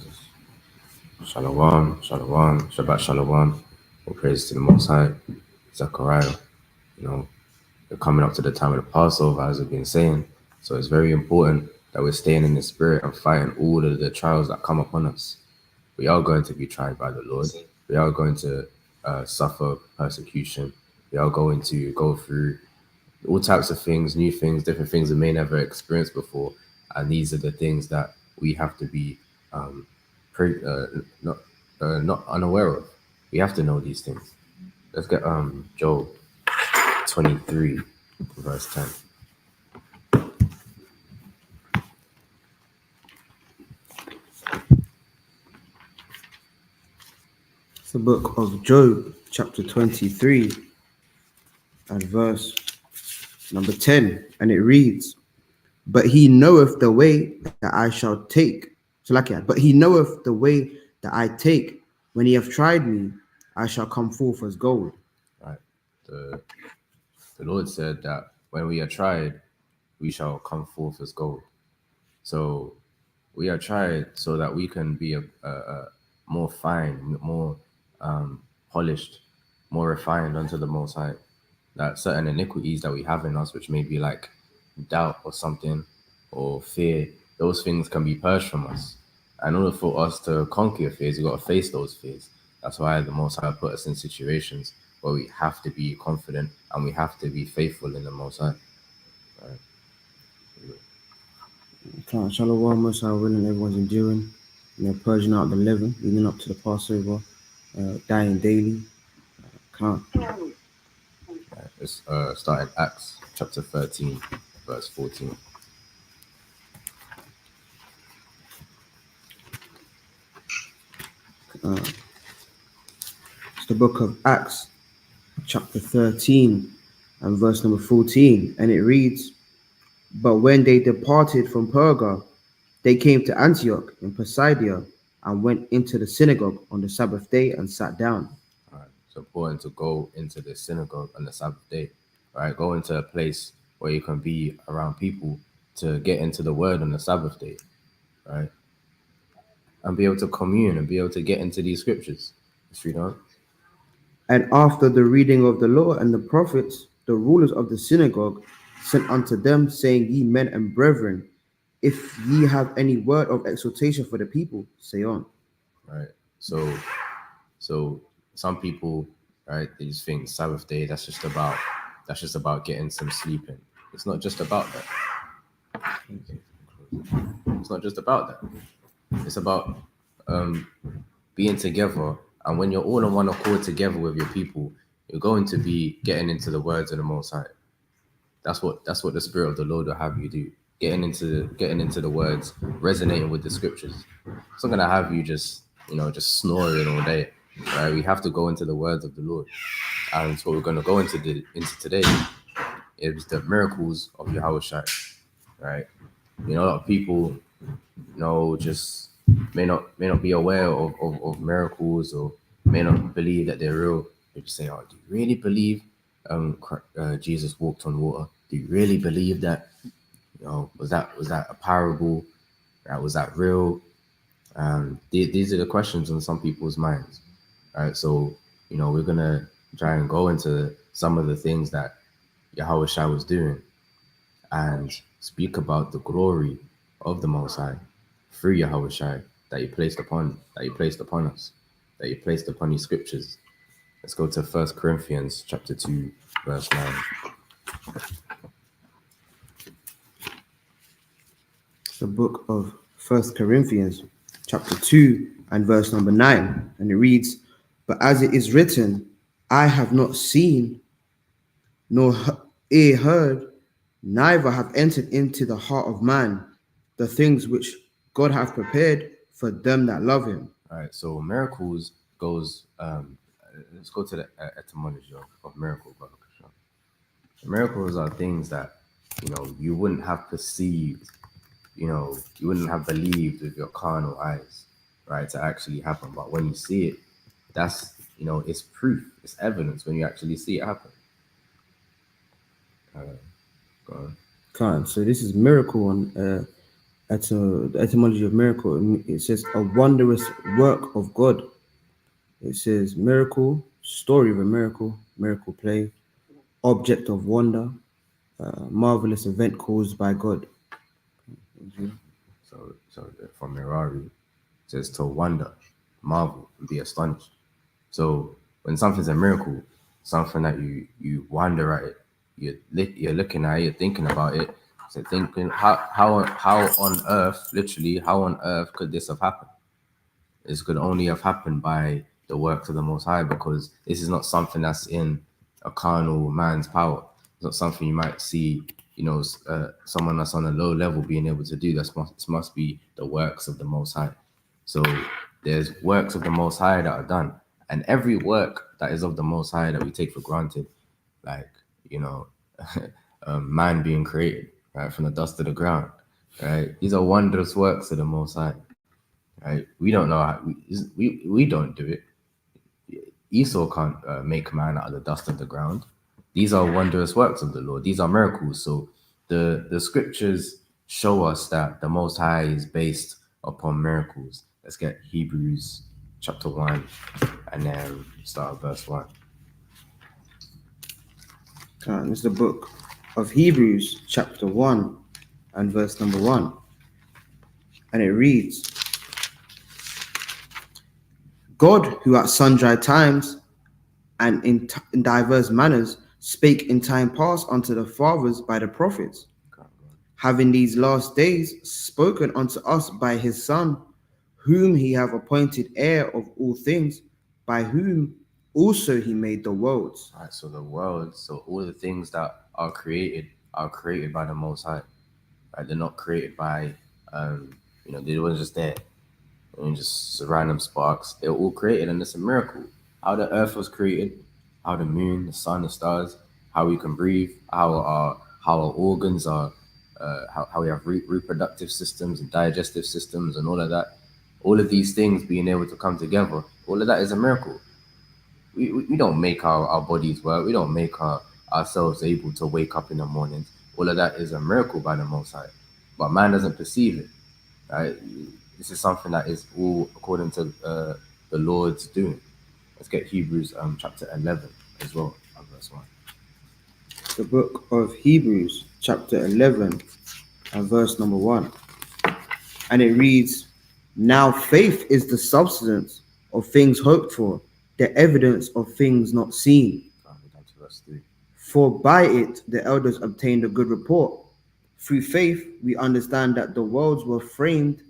praises. Shalom, shalom, Shabbat shalom. All praise to the Most High. Zechariah, we're coming up to the time of the Passover, as we've been saying. So it's very important that we're staying in the spirit and fighting all of the trials that come upon us. We are going to be tried by the Lord. We are going to suffer persecution. We are going to go through all types of things, new things, different things we may never experienced before. And these are the things that we have to be not unaware of. We have to know these things. Let's get Job 23, verse 10. It's the book of Job, chapter 23, and verse number 10, and it reads, "But he knoweth the way that I shall take." But he knoweth the way that I take. When he hath tried me, I shall come forth as gold. Right. The Lord said that when we are tried, we shall come forth as gold. So we are tried so that we can be a more fine, more polished, more refined unto the Most High. That certain iniquities that we have in us, which may be like doubt or something, or fear, those things can be purged from us. And in order for us to conquer fears, we've got to face those fears. That's why the Most High put us in situations where we have to be confident and we have to be faithful in the Most High. Shalom, Most High willing, everyone's enduring. Purging out the living, leading up to the Passover, dying daily. Let's start in Acts chapter 13, verse 14. It's the book of Acts, chapter 13, and verse number 14, and it reads, "But when they departed from Perga, they came to Antioch in Pisidia and went into the synagogue on the Sabbath day and sat down." All right. It's important to go into the synagogue on the Sabbath day. Right? Go into a place where you can be around people to get into the word on the Sabbath day, right? And be able to commune and be able to get into these scriptures. You know? And after the reading of the law and the prophets, the rulers of the synagogue sent unto them, saying, "Ye men and brethren, if ye have any word of exhortation for the people, say on." Right. So some people, right, they just think Sabbath day, that's just about getting some sleep in. It's not just about that. It's not just about that. It's about being together, and when you're all on one accord together with your people, you're going to be getting into the words of the Most High. That's what the Spirit of the Lord will have you do. Getting into the words, resonating with the scriptures. It's not gonna have you just snoring all day. Right? We have to go into the words of the Lord. And so what we're gonna go into today is the miracles of Yahawashi. Right? A lot of people, just may not be aware of miracles, or may not believe that they're real. They just say, "Oh, do you really believe Jesus walked on water? Do you really believe that? Was that a parable? Was that real?" These are the questions on some people's minds. Right? So we're gonna try and go into some of the things that Yahawashi was doing and speak about the glory of the Most High through Yahawashi that He placed upon us, that He placed upon His scriptures. Let's go to 1 Corinthians chapter 2, verse 9. The book of 1 Corinthians, chapter 2, and verse number 9, and it reads, "But as it is written, I have not seen, nor ear heard, neither have entered into the heart of man the things which God hath prepared for them that love Him." All right, so miracles goes. Let's go to the etymology of miracle, brother. Miracles are things that you wouldn't have perceived, you wouldn't have believed with your carnal eyes, right, to actually happen. But when you see it, that's it's proof, it's evidence when you actually see it happen. Go on. So this is miracle on the etymology of miracle, it says a wondrous work of God. It says miracle, story of a miracle, miracle play, object of wonder, marvelous event caused by God. So from Mirari, it says to wonder, marvel, and be astonished. So when something's a miracle, something that you wonder at it, you're looking at it, you're thinking about it. So thinking how on earth, literally, how on earth could this have happened? This could only have happened by the works of the Most High, because this is not something that's in a carnal man's power. It's not something you might see, someone that's on a low level being able to do. This must be the works of the Most High. So there's works of the Most High that are done, and every work that is of the Most High that we take for granted, like man being created, right, from the dust of the ground, right? These are wondrous works of the Most High. Right? We don't know how we don't do it. Esau can't make man out of the dust of the ground. These are wondrous works of the Lord. These are miracles. So the scriptures show us that the Most High is based upon miracles. Let's get Hebrews chapter 1 and then start at verse 1. This is the book of Hebrews chapter 1 and verse number 1. And it reads, God, who at sundry times and in diverse manners spake in time past unto the fathers by the prophets, having these last days spoken unto us by his Son, whom he hath appointed heir of all things, by whom also he made the worlds. All right, so the world, so all the things that are created by the Most High. Right? They're not created by, they weren't just there. And just random sparks. They were all created, and it's a miracle. How the earth was created, how the moon, the sun, the stars, how we can breathe, how our organs are, how we have reproductive systems and digestive systems and all of that. All of these things being able to come together, all of that is a miracle. We don't make our bodies work. We don't make ourselves able to wake up in the mornings. All of that is a miracle by the Most High. But man doesn't perceive it, right? This is something that is all according to the Lord's doing. Let's get Hebrews chapter 11 as well, verse 1. The book of Hebrews chapter 11 and verse number 1. And it reads, now faith is the substance of things hoped for, the evidence of things not seen. Down to verse 3. For by it the elders obtained a good report. Through faith we understand that the worlds were framed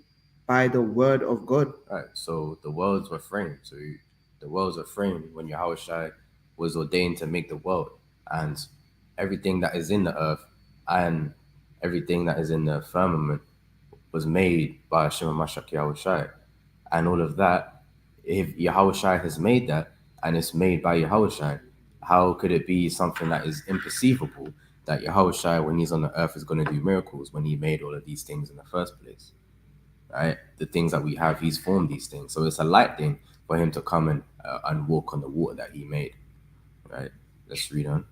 by the word of God. Right, so the worlds were framed. So the worlds were framed when Yahawashi was ordained to make the world, and everything that is in the earth and everything that is in the firmament was made by Hashem Mashak Yahawashi. And all of that, if Yahawashi has made that and it's made by Yahawashi, how could it be something that is imperceivable that Yahawashi, when he's on the earth, is going to do miracles when he made all of these things in the first place? Right, the things that we have, he's formed these things. So it's a light thing for him to come and walk on the water that he made. Right, let's read on.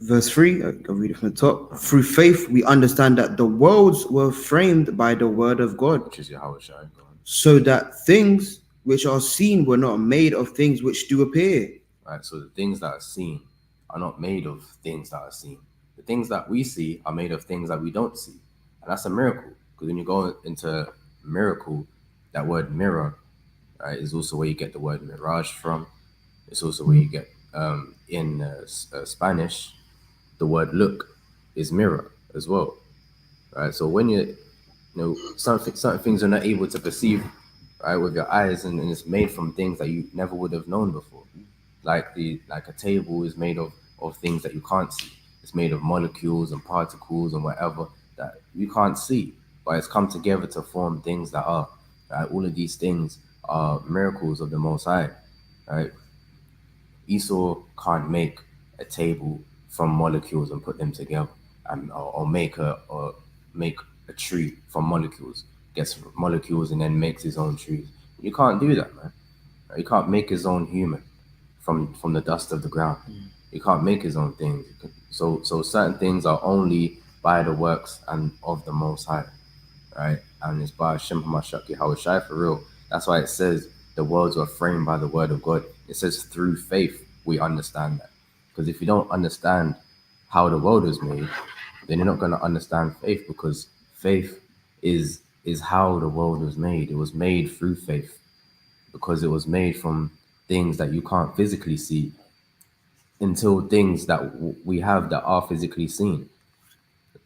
Verse 3, I'll read it from the top. Through faith we understand that the worlds were framed by the word of God, Which is Yahawashi. Go on. So that things which are seen were not made of things which do appear. Right, so the things that are seen are not made of things that are seen. The things that we see are made of things that we don't see. And that's a miracle. Because when you go into miracle, that word mirror, right, is also where you get the word mirage from. It's also where you get, in Spanish, the word look is mirror as well. Right, so when certain things you're not able to perceive, right, with your eyes, and it's made from things that you never would have known before. Like a table is made of things that you can't see. It's made of molecules and particles and whatever that you can't see. But it's come together to form things that are, right? All of these things are miracles of the Most High, right? Esau can't make a table from molecules and put them together, and or make a tree from molecules. Gets molecules and then makes his own trees. You can't do that, man. You can't make his own human from the dust of the ground. You can't make his own things. So certain things are only by the works and of the Most High. right? And it's by Hashem HaMashiach Yahawashi for real. That's why it says the worlds were framed by the word of God. It says through faith we understand that. Because if you don't understand how the world was made, then you're not going to understand faith, because faith is how the world was made. It was made through faith, because it was made from things that you can't physically see until things that we have that are physically seen.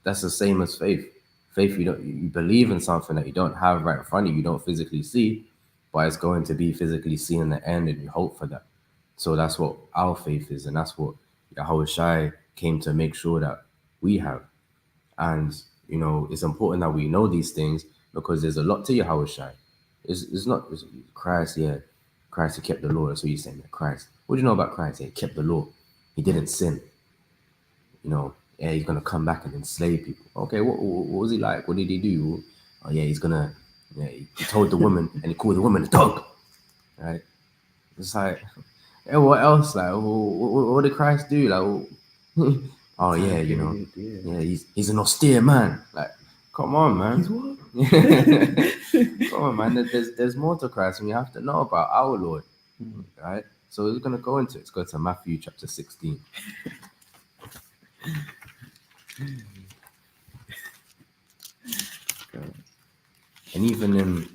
That's the same as faith. Faith, you believe in something that you don't have right in front of you, you don't physically see, but it's going to be physically seen in the end, and you hope for that. So that's what our faith is, and that's what Yahawashi came to make sure that we have. And it's important that we know these things, because there's a lot to Yahawashi. It's not Christ. Yeah, Christ, he kept the law. That's what you're saying. That Christ. What do you know about Christ? He kept the law. He didn't sin. Yeah, he's gonna come back and enslave people. Okay, what was he like? What did he do? Oh yeah, he's gonna. Yeah, he told the woman, and he called the woman a dog. Right? It's like, yeah, what else? Like, what did Christ do? Like, oh yeah, yeah, he's an austere man. Like, come on, man. He's what? Come on, man. There's more to Christ, and you have to know about our Lord, right? So we're gonna go into it. Let's go to Matthew chapter 16. And even in,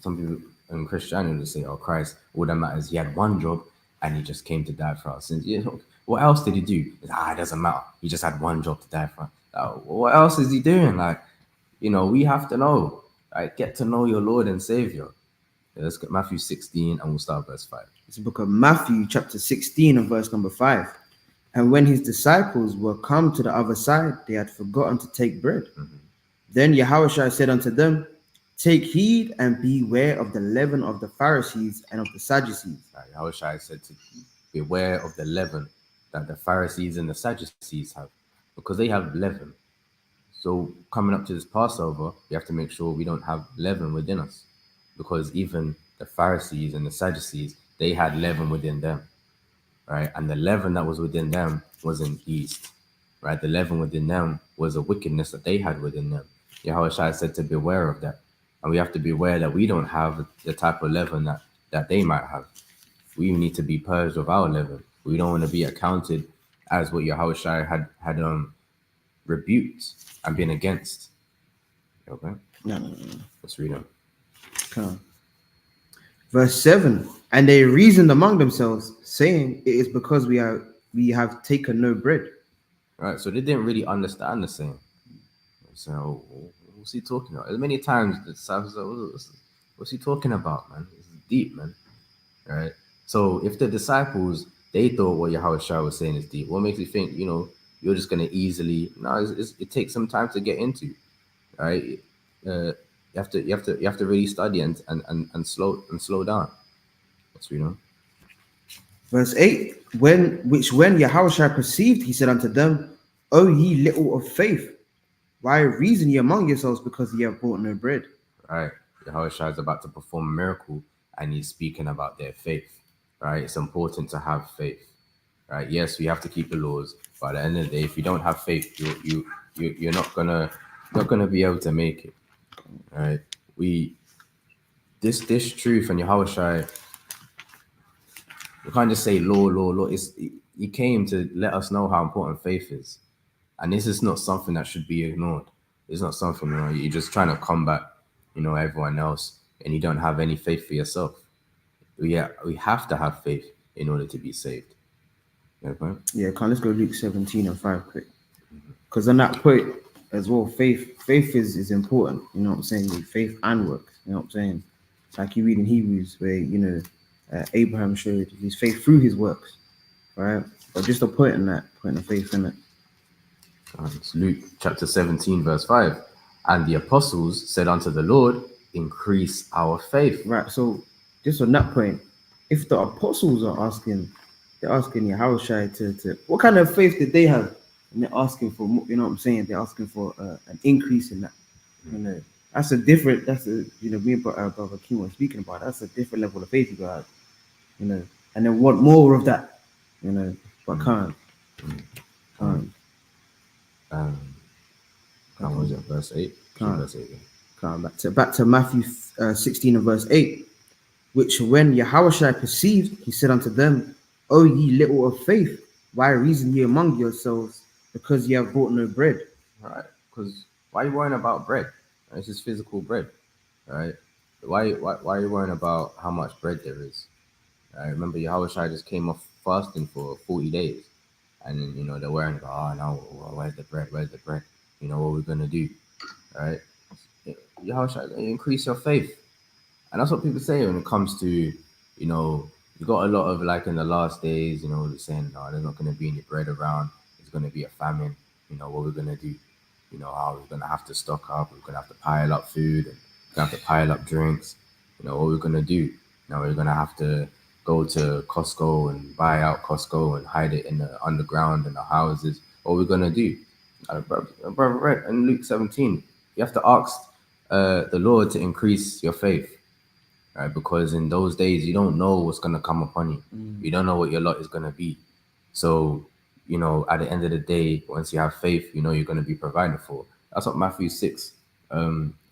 some people in Christianity say, oh, Christ, all that matters, he had one job and he just came to die for our sins. What else did he do? It doesn't matter. He just had one job to die for. What else is he doing? Like, we have to know. Right? Get to know your Lord and Savior. Let's get Matthew 16 and we'll start verse 5. It's the book of Matthew, chapter 16 and verse number 5. And when his disciples were come to the other side, they had forgotten to take bread. Mm-hmm. Then Yahawashi said unto them, take heed and beware of the leaven of the Pharisees and of the Sadducees. Yahawashi said to beware of the leaven that the Pharisees and the Sadducees have, because they have leaven. So coming up to this Passover, we have to make sure we don't have leaven within us, because even the Pharisees and the Sadducees, they had leaven within them, right? And the leaven that was within them wasn't yeast, right? The leaven within them was a wickedness that they had within them. Yahawashi said to beware of that. And we have to be aware that we don't have the type of leaven that they might have. We need to be purged of our leaven. We don't want to be accounted as what Yahawashi had rebuked and been against. Okay? No. Let's read on. Okay. Verse 7. And they reasoned among themselves, saying, it is because we have taken no bread. Right, so they didn't really understand the saying. So what's he talking about? As many times the disciples said, what's he talking about, man? It's deep, man. Right? So if the disciples, they thought what Yahawashi was saying is deep, what makes you think, you're just going to easily... No, it takes some time to get into, right? You have to really study and slow down. Let's read on. Verse 8. When Yahawashi perceived, he said unto them, O ye little of faith, why reason ye among yourselves, because ye have brought no bread? Right. Yahawashi is about to perform a miracle, and he's speaking about their faith. Right. It's important to have faith. Right. Yes, we have to keep the laws, but at the end of the day, if you don't have faith, you're not gonna be able to make it. Right. This truth and Yahawashi, you can't just say law. He came to let us know how important faith is. And this is not something that should be ignored. It's not something, you're just trying to combat, everyone else, and you don't have any faith for yourself. We have to have faith in order to be saved. Okay? Yeah, let's go Luke 17 and 5 quick. Because on that point as well, faith is important. You know what I'm saying? Faith and works. You know what I'm saying? It's like you read in Hebrews where, Abraham showed his faith through his works. Right? But just a point in that, putting a faith in it. It's Luke chapter 17, verse 5. And the apostles said unto the Lord, increase our faith. Right. So just on that point, if the apostles are asking, they're asking Yahawashi to what kind of faith did they have? And they're asking for, you know what I'm saying? They're asking for an increase in that. Me and Brother King was speaking about. That's a different level of faith you got, and then want more of that, but can't. What was it, verse 8? Verse 8. Come back to Matthew 16 and verse 8. Which when Yahawashi perceived, he said unto them, O ye little of faith, why reason ye among yourselves, because ye have brought no bread? All right, because why are you worrying about bread? Right? It's just physical bread, right? Why are you worrying about how much bread there is? I remember Yahawashi just came off fasting for 40 days, and then they're worrying about, oh no, where's the bread? Where's the bread? What are we gonna do? Right? Yahawashi, increase your faith. And that's what people say when it comes to, you got a lot of like in the last days, they're saying, no, there's not going to be any bread around. There's going to be a famine. What we're going to do? How we're going to have to stock up. We're going to have to pile up food and we're going to have to pile up drinks. What we're going to do? Now we're going to have to go to Costco and buy out Costco and hide it in the underground in the houses. What we're going to do? Brother, in Luke 17, you have to ask the Lord to increase your faith. Right? Because in those days, you don't know what's going to come upon you. You don't know what your lot is going to be. So, at the end of the day, once you have faith, you're going to be provided for. That's what Matthew 6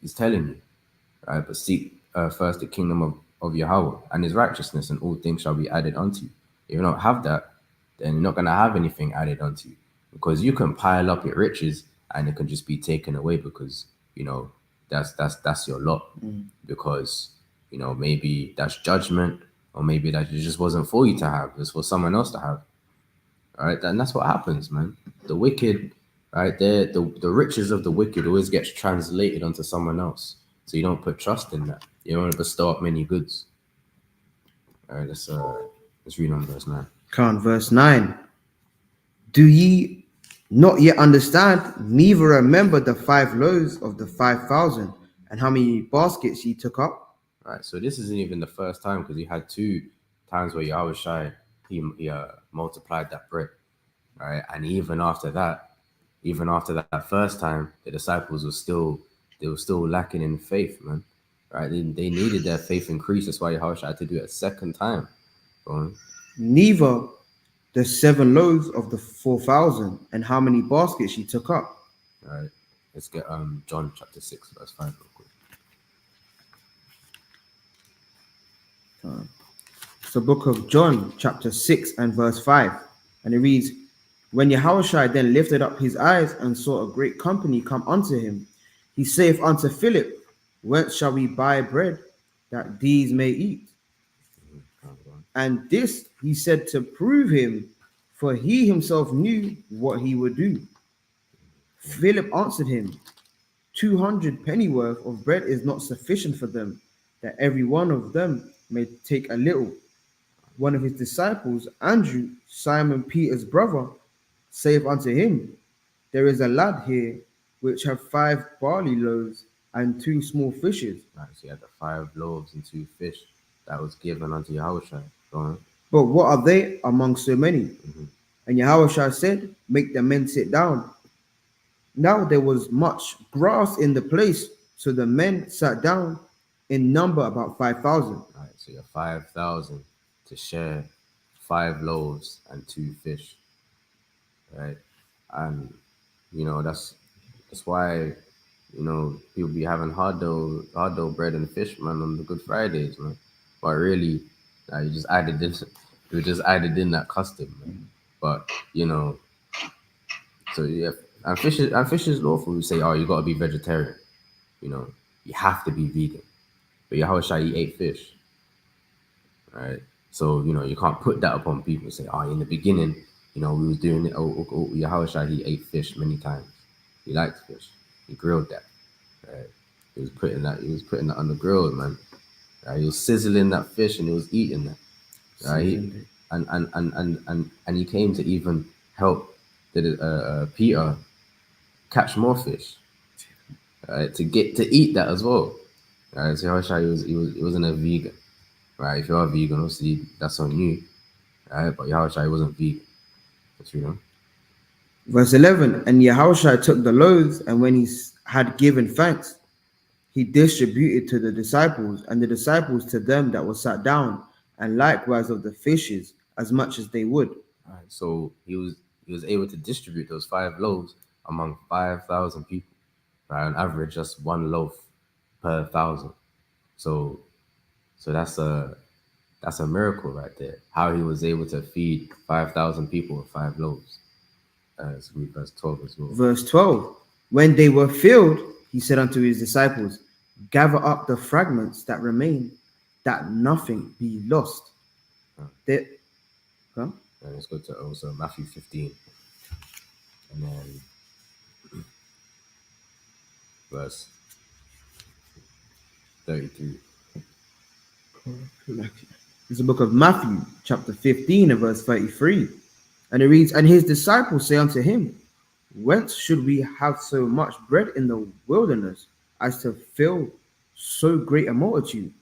is telling you. Right? But seek first the kingdom of Yahweh and his righteousness, and all things shall be added unto you. If you don't have that, then you're not going to have anything added unto you. Because you can pile up your riches and it can just be taken away because, that's your lot. Because maybe that's judgment, or maybe that it just wasn't for you to have, it's for someone else to have. All right, and that's what happens, man. The wicked, right there, the riches of the wicked always gets translated onto someone else. So you don't put trust in that. You don't want to bestow up many goods. All right, let's read on verse 9. Come on, verse 9. Do ye not yet understand, neither remember the 5 loaves of the 5,000, and how many baskets ye took up? Right, so this isn't even the first time, because he had 2 times where Yahawashi he multiplied that bread, right? And even after that first time, the disciples were still lacking in faith, man. Right? They needed their faith increase. That's why Yahawashi had to do it a second time. Neither the 7 loaves of the 4,000, and how many baskets ye took up. All right, let's get John chapter 6 verse 5 real quick. It's the book of John, chapter 6 and verse 5. And it reads, When Yahawashi then lifted up his eyes and saw a great company come unto him, he saith unto Philip, Whence shall we buy bread, that these may eat? And this he said to prove him, for he himself knew what he would do. Philip answered him, 200 pennyworth of bread is not sufficient for them, that every one of them may take a little. One of his disciples, Andrew, Simon Peter's brother, saith unto him, There is a lad here which have 5 barley loaves and 2 small fishes. Right, so you had the 5 loaves and 2 fish that was given unto Yahawashi. Go on. But what are they among so many? And Yahawashi said, Make the men sit down. Now there was much grass in the place, so the men sat down, in number about 5,000. Right, so you have 5,000 to share 5 loaves and 2 fish. Right, and that's why people be having hard dough bread and fish, man, on the Good Fridays, man. But really, you just added in that custom, man. But so yeah, and fish is lawful. We say, oh, you got to be vegetarian. You have to be vegan. But Yahawashi ate fish, right? So you can't put that upon people and say, oh, in the beginning, we was doing it. Yahawashi, he ate fish many times. He liked fish. He grilled that. Right? He was putting that on the grill, man. Right? He was sizzling that fish and he was eating that. Right? And he came to even help Peter catch more fish. Right? To eat that as well. Right? So Yahawashi, he wasn't a vegan. Right? If you're a vegan, obviously that's on you. Right? But Yahawashi wasn't vegan. That's Verse 11, and Yahawashi took the loaves, and when he had given thanks, he distributed to the disciples, and the disciples to them that were sat down, and likewise of the fishes, as much as they would. All right, so he was able to distribute those 5 loaves among 5,000 people. right? On average, that's one loaf per 1,000. So that's a miracle right there. How he was able to feed 5,000 people with 5 loaves. Let's read verse 12 as well. Verse 12. When they were filled, he said unto his disciples, gather up the fragments that remain, that nothing be lost. There, huh? And let's go to also Matthew 15. And then verse 33. It's the book of Matthew, chapter 15, and verse 33. And it reads, and his disciples say unto him, whence should we have so much bread in the wilderness as to fill so great a multitude?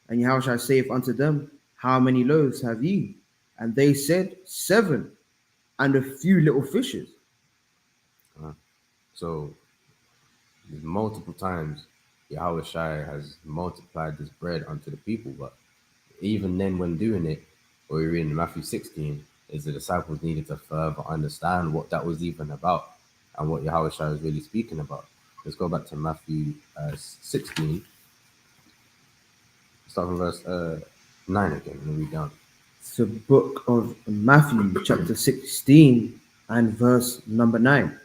And Yahawashi saith unto them, how many loaves have ye? And they said, 7, and a few little fishes. So multiple times Yahawashi has multiplied this bread unto the people, but even then when doing it, what we read in Matthew 16, is the disciples needed to further understand what that was even about and what Yahawashi was really speaking about. Let's go back to Matthew 16. Start from verse 9 again and read down. It's the book of Matthew, chapter 16, and verse number 9.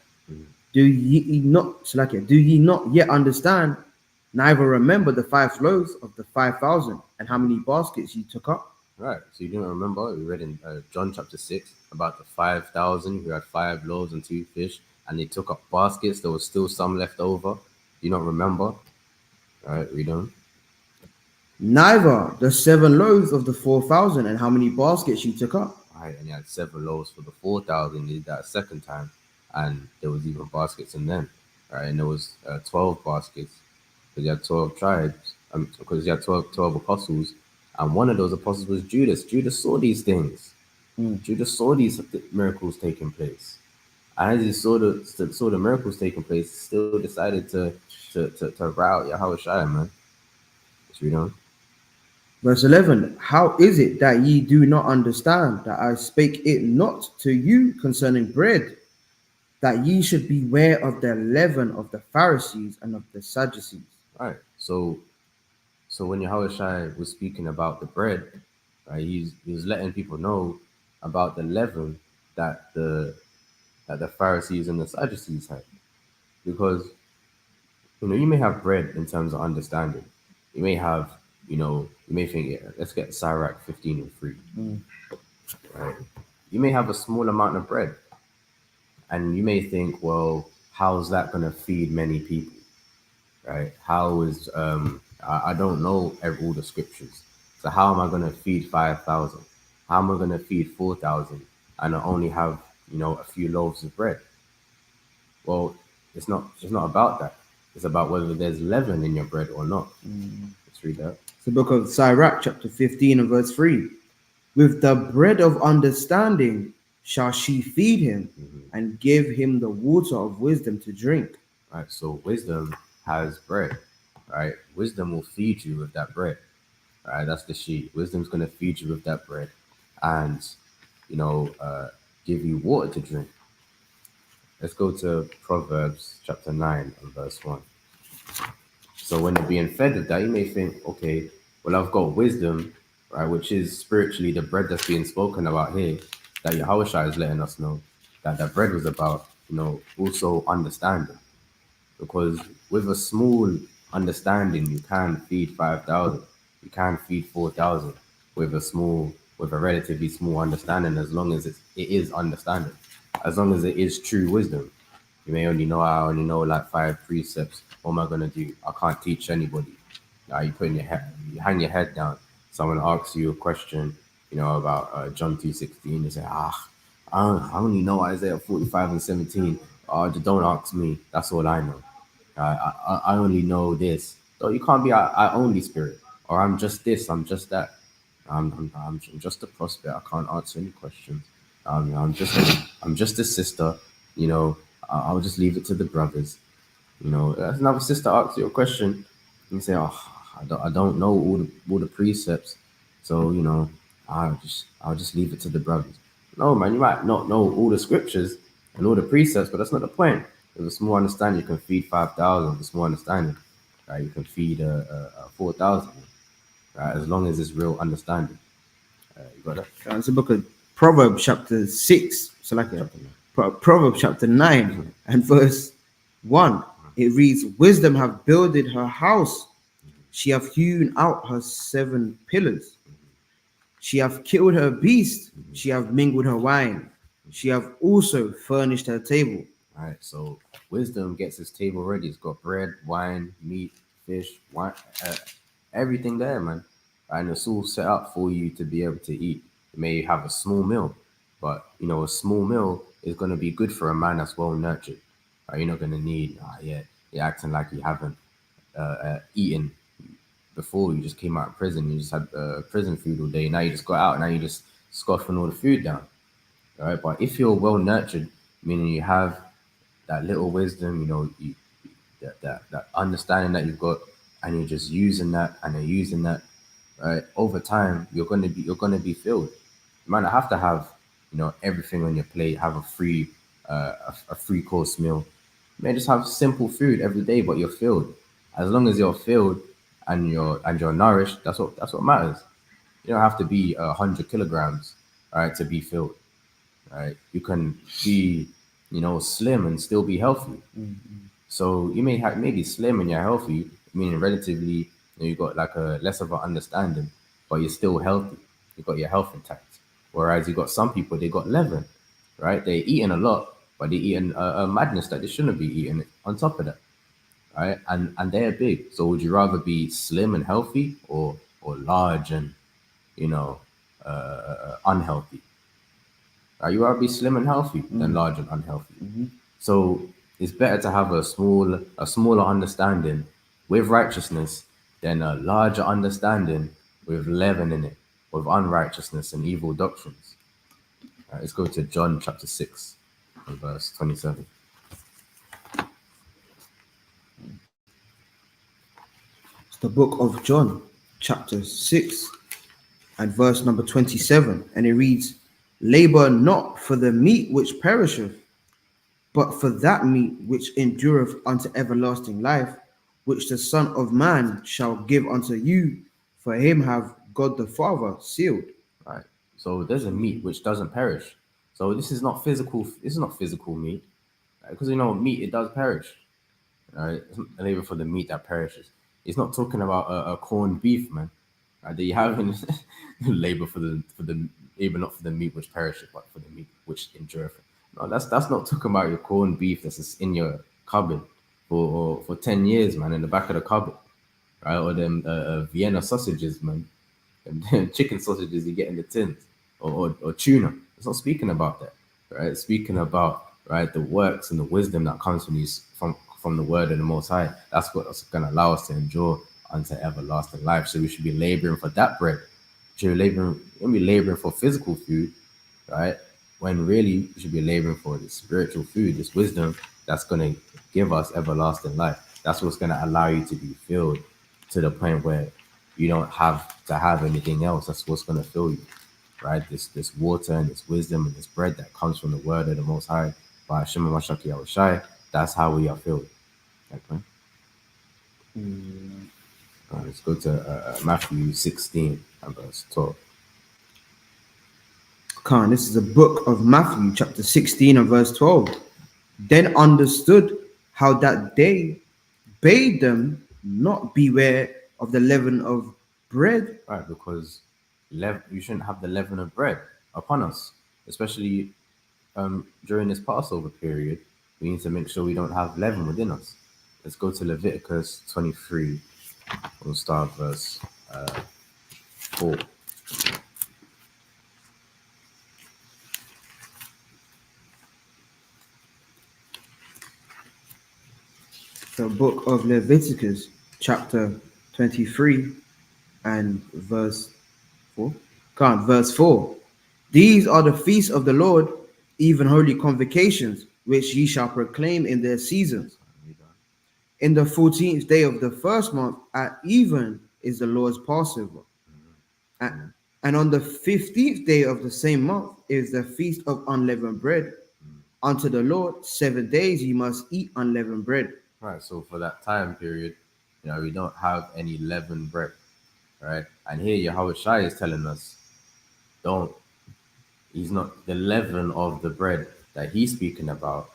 Do ye not yet understand, neither remember the 5 loaves of the 5,000, and how many baskets ye took up? Right. So you didn't remember? We read in John chapter 6 about the 5,000 who had 5 loaves and 2 fish, and they took up baskets. There was still some left over. You don't remember? All right, read on. Neither the 7 loaves of the 4,000, and how many baskets ye took up? Right, and you had 7 loaves for the 4,000. You did that a second time, and there was even baskets in them. Right, and there was 12 baskets because you had 12 tribes. Because you had 12 apostles, and one of those apostles was Judas. Judas saw these things. Judas saw these miracles taking place, and as he saw the miracles taking place, he still decided to rout Yahawashi, man. Let's read on. Verse 11, how is it that ye do not understand that I spake it not to you concerning bread, that ye should beware of the leaven of the Pharisees and of the Sadducees? Right. So when Yahawashi was speaking about the bread, right, he was letting people know about the leaven that the Pharisees and the Sadducees had. Because, you may have bread in terms of understanding. You may have, you may think, yeah, let's get Sirach 15 and 3. Right? You may have a small amount of bread. And you may think, well, how's that going to feed many people? Right? How is, I don't know all the scriptures. So how am I going to feed 5,000? How am I going to feed 4,000 and I only have, a few loaves of bread? Well, it's not about that. It's about whether there's leaven in your bread or not. Let's read that. It's the book of Sirach, chapter 15 and verse 3. With the bread of understanding shall she feed him, and give him the water of wisdom to drink. Right, so wisdom has bread, right? Wisdom will feed you with that bread, right? That's the sheep. Wisdom's going to feed you with that bread and, give you water to drink. Let's go to Proverbs chapter 9 and verse 1. So when you're being fed with that, you may think, okay, well, I've got wisdom, right, which is spiritually the bread that's being spoken about here, that Yahawashi is letting us know that that bread was about, also understanding. Because with a small understanding, you can feed 5,000, you can feed 4,000 with a relatively small understanding, as long as it is understanding, as long as it is true wisdom. You may only know, I only know like 5 precepts. What am I going to do? I can't teach anybody. You put in your head, you hang your head down. Someone asks you a question, about John 2:16. You say, I only know Isaiah 45 and 17. Don't ask me. That's all I know. I only know this. So you can't be I only spirit, or I'm just this, I'm just that. I'm just a prospect. I can't answer any questions. I'm just a sister. I'll just leave it to the brothers. As another sister asks you a question, you say, I don't know all the precepts, so I'll just leave it to the brothers. No, man, you might not know all the scriptures and all the precepts, but that's not the point. With a small understanding, you can feed 5,000. With a small understanding, right? You can feed 4,000, right? As long as it's real understanding. You got that? It's the book of Proverbs chapter 6. So like Proverbs chapter 9 and verse 1. It reads, wisdom have builded her house. She hath hewn out her 7 pillars. She hath killed her beast. She hath mingled her wine. She hath also furnished her table. All right, so wisdom gets his table ready. It's got bread, wine, meat, fish, wine, everything there, man. And it's all set up for you to be able to eat. You may have a small meal, but you know, a small meal is going to be good for a man that's well nurtured. Right? You're not going to need, you're acting like you haven't eaten before. You just came out of prison. You just had prison food all day. Now you just got out. Now you just scoffing all the food down. All right, but if you're well nurtured, meaning you have that little wisdom, you know, that understanding that you've got, and you're just using that and you're using that, right? Over time, you're gonna be filled. You might not have to have, you know, everything on your plate. Have a free a 3-course meal. You may just have simple food every day, but you're filled. As long as you're filled and you're nourished, that's what matters. You don't have to be 100 kilograms, right, to be filled. Right? You can be, you know, slim and still be healthy. So you may be slim and you're healthy, meaning relatively, you know, you got like a less of an understanding, but you're still healthy. You got your health intact. Whereas you got some people, they got leaven, right? They're eating a lot, but they're eating a madness that they shouldn't be eating on top of that, right? And they're big. So would you rather be slim and healthy, or large and, you know, unhealthy? You rather be slim and healthy than large and unhealthy. So it's better to have a smaller understanding with righteousness than a larger understanding with leaven in it, with unrighteousness and evil doctrines. Let's go to John chapter 6 and verse 27. It's the book of John, chapter 6 and verse number 27. And it reads, labor not for the meat which perisheth, but for that meat which endureth unto everlasting life, which the Son of Man shall give unto you. For him have God the Father sealed. Right. So there's a meat which doesn't perish. So this is not physical. This is not physical meat, because you know meat, it does perish. Right? It's not labor for the meat that perishes. It's not talking about a corned beef, man. Right? That you have in labor for the labor not for the meat which perishes, but for the meat which endureth. No, that's not talking about your corned beef that's in your cupboard for 10 years, man, in the back of the cupboard, right? Or them Vienna sausages, man, and chicken sausages you get in the tins, or tuna. It's not speaking about that, right? It's speaking about, right, the works and the wisdom that comes from the word of the Most High. That's what's going to allow us to endure unto everlasting life. So we should be laboring for that bread. We should be laboring for physical food, right? When really we should be laboring for the spiritual food, this wisdom that's going to give us everlasting life. That's what's going to allow you to be filled to the point where you don't have to have anything else. That's what's going to fill you, right? This water and this wisdom and this bread that comes from the word of the Most High by Hashem Mashaki Yahawashi. That's how we are filled. Okay. Let's go to Matthew 16 and verse 12. This is the book of Matthew, chapter 16 and verse 12. Then understood how that they bade them not beware of the leaven of bread. Right, because you shouldn't have the leaven of bread upon us, especially during this Passover period. We need to make sure we don't have leaven within us. Let's go to Leviticus 23. We'll start verse 4. The book of Leviticus, chapter 23 and verse 4. Verse 4. These are the feasts of the Lord, even holy convocations, which ye shall proclaim in their seasons. In the 14th day of the first month at even is the Lord's Passover. And on the 15th day of the same month is the feast of unleavened bread. unto the Lord. 7 days you must eat unleavened bread. Right. So for that time period, we don't have any leavened bread, right? And here Yahawashi is telling us, don't. He's not the leaven of the bread that he's speaking about.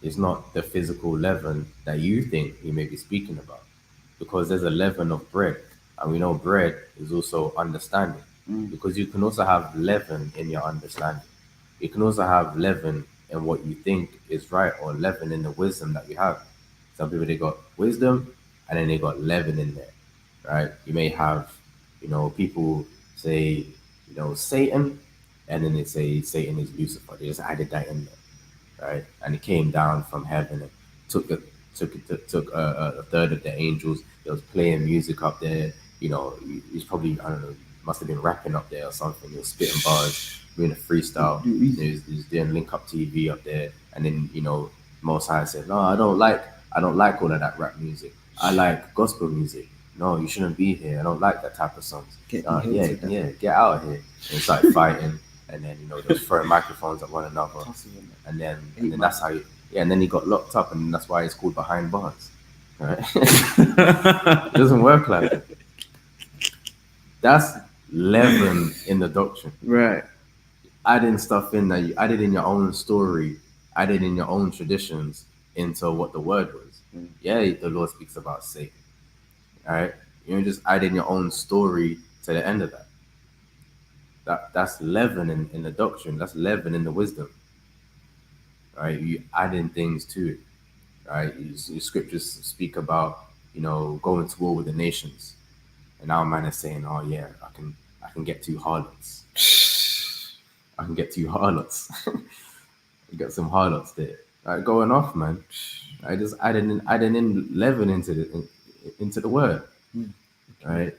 Is not the physical leaven that you think he may be speaking about, because there's a leaven of bread, and we know bread is also understanding. Because you can also have leaven in your understanding. You can also have leaven in what you think is right, or leaven in the wisdom that you have. Some people, they got wisdom, and then they got leaven in there, right? You may have, people say, Satan, and then they say Satan is Lucifer. They just added that in there, right? And he came down from heaven and took a third of the angels. He was playing music up there. He's probably, I don't know, must have been rapping up there or something. He was spitting bars, doing a freestyle. He was doing link up TV up there. And then, Most High said, no, I don't like all of that rap music. I like gospel music. No, you shouldn't be here. I don't like that type of songs. Get out of here. And started fighting. And then, they was throwing microphones at one another. And then that's how and then he got locked up, and that's why it's called behind bars. Right? It doesn't work like that. That's leaven in the doctrine. Right. Adding stuff in that you added in your own story, added in your own traditions into what the word was. Yeah, the Lord speaks about Satan. All right? You just add in your own story to the end of that. That's leaven in the doctrine. That's leaven in the wisdom. Right? You add in things to it. Right? Your scriptures speak about, going to war with the nations. And now man is saying, oh yeah, I can get 2 harlots. I can get 2 harlots. You got some harlots there. Right? Going off, man. I just adding in leaven into the word. Right?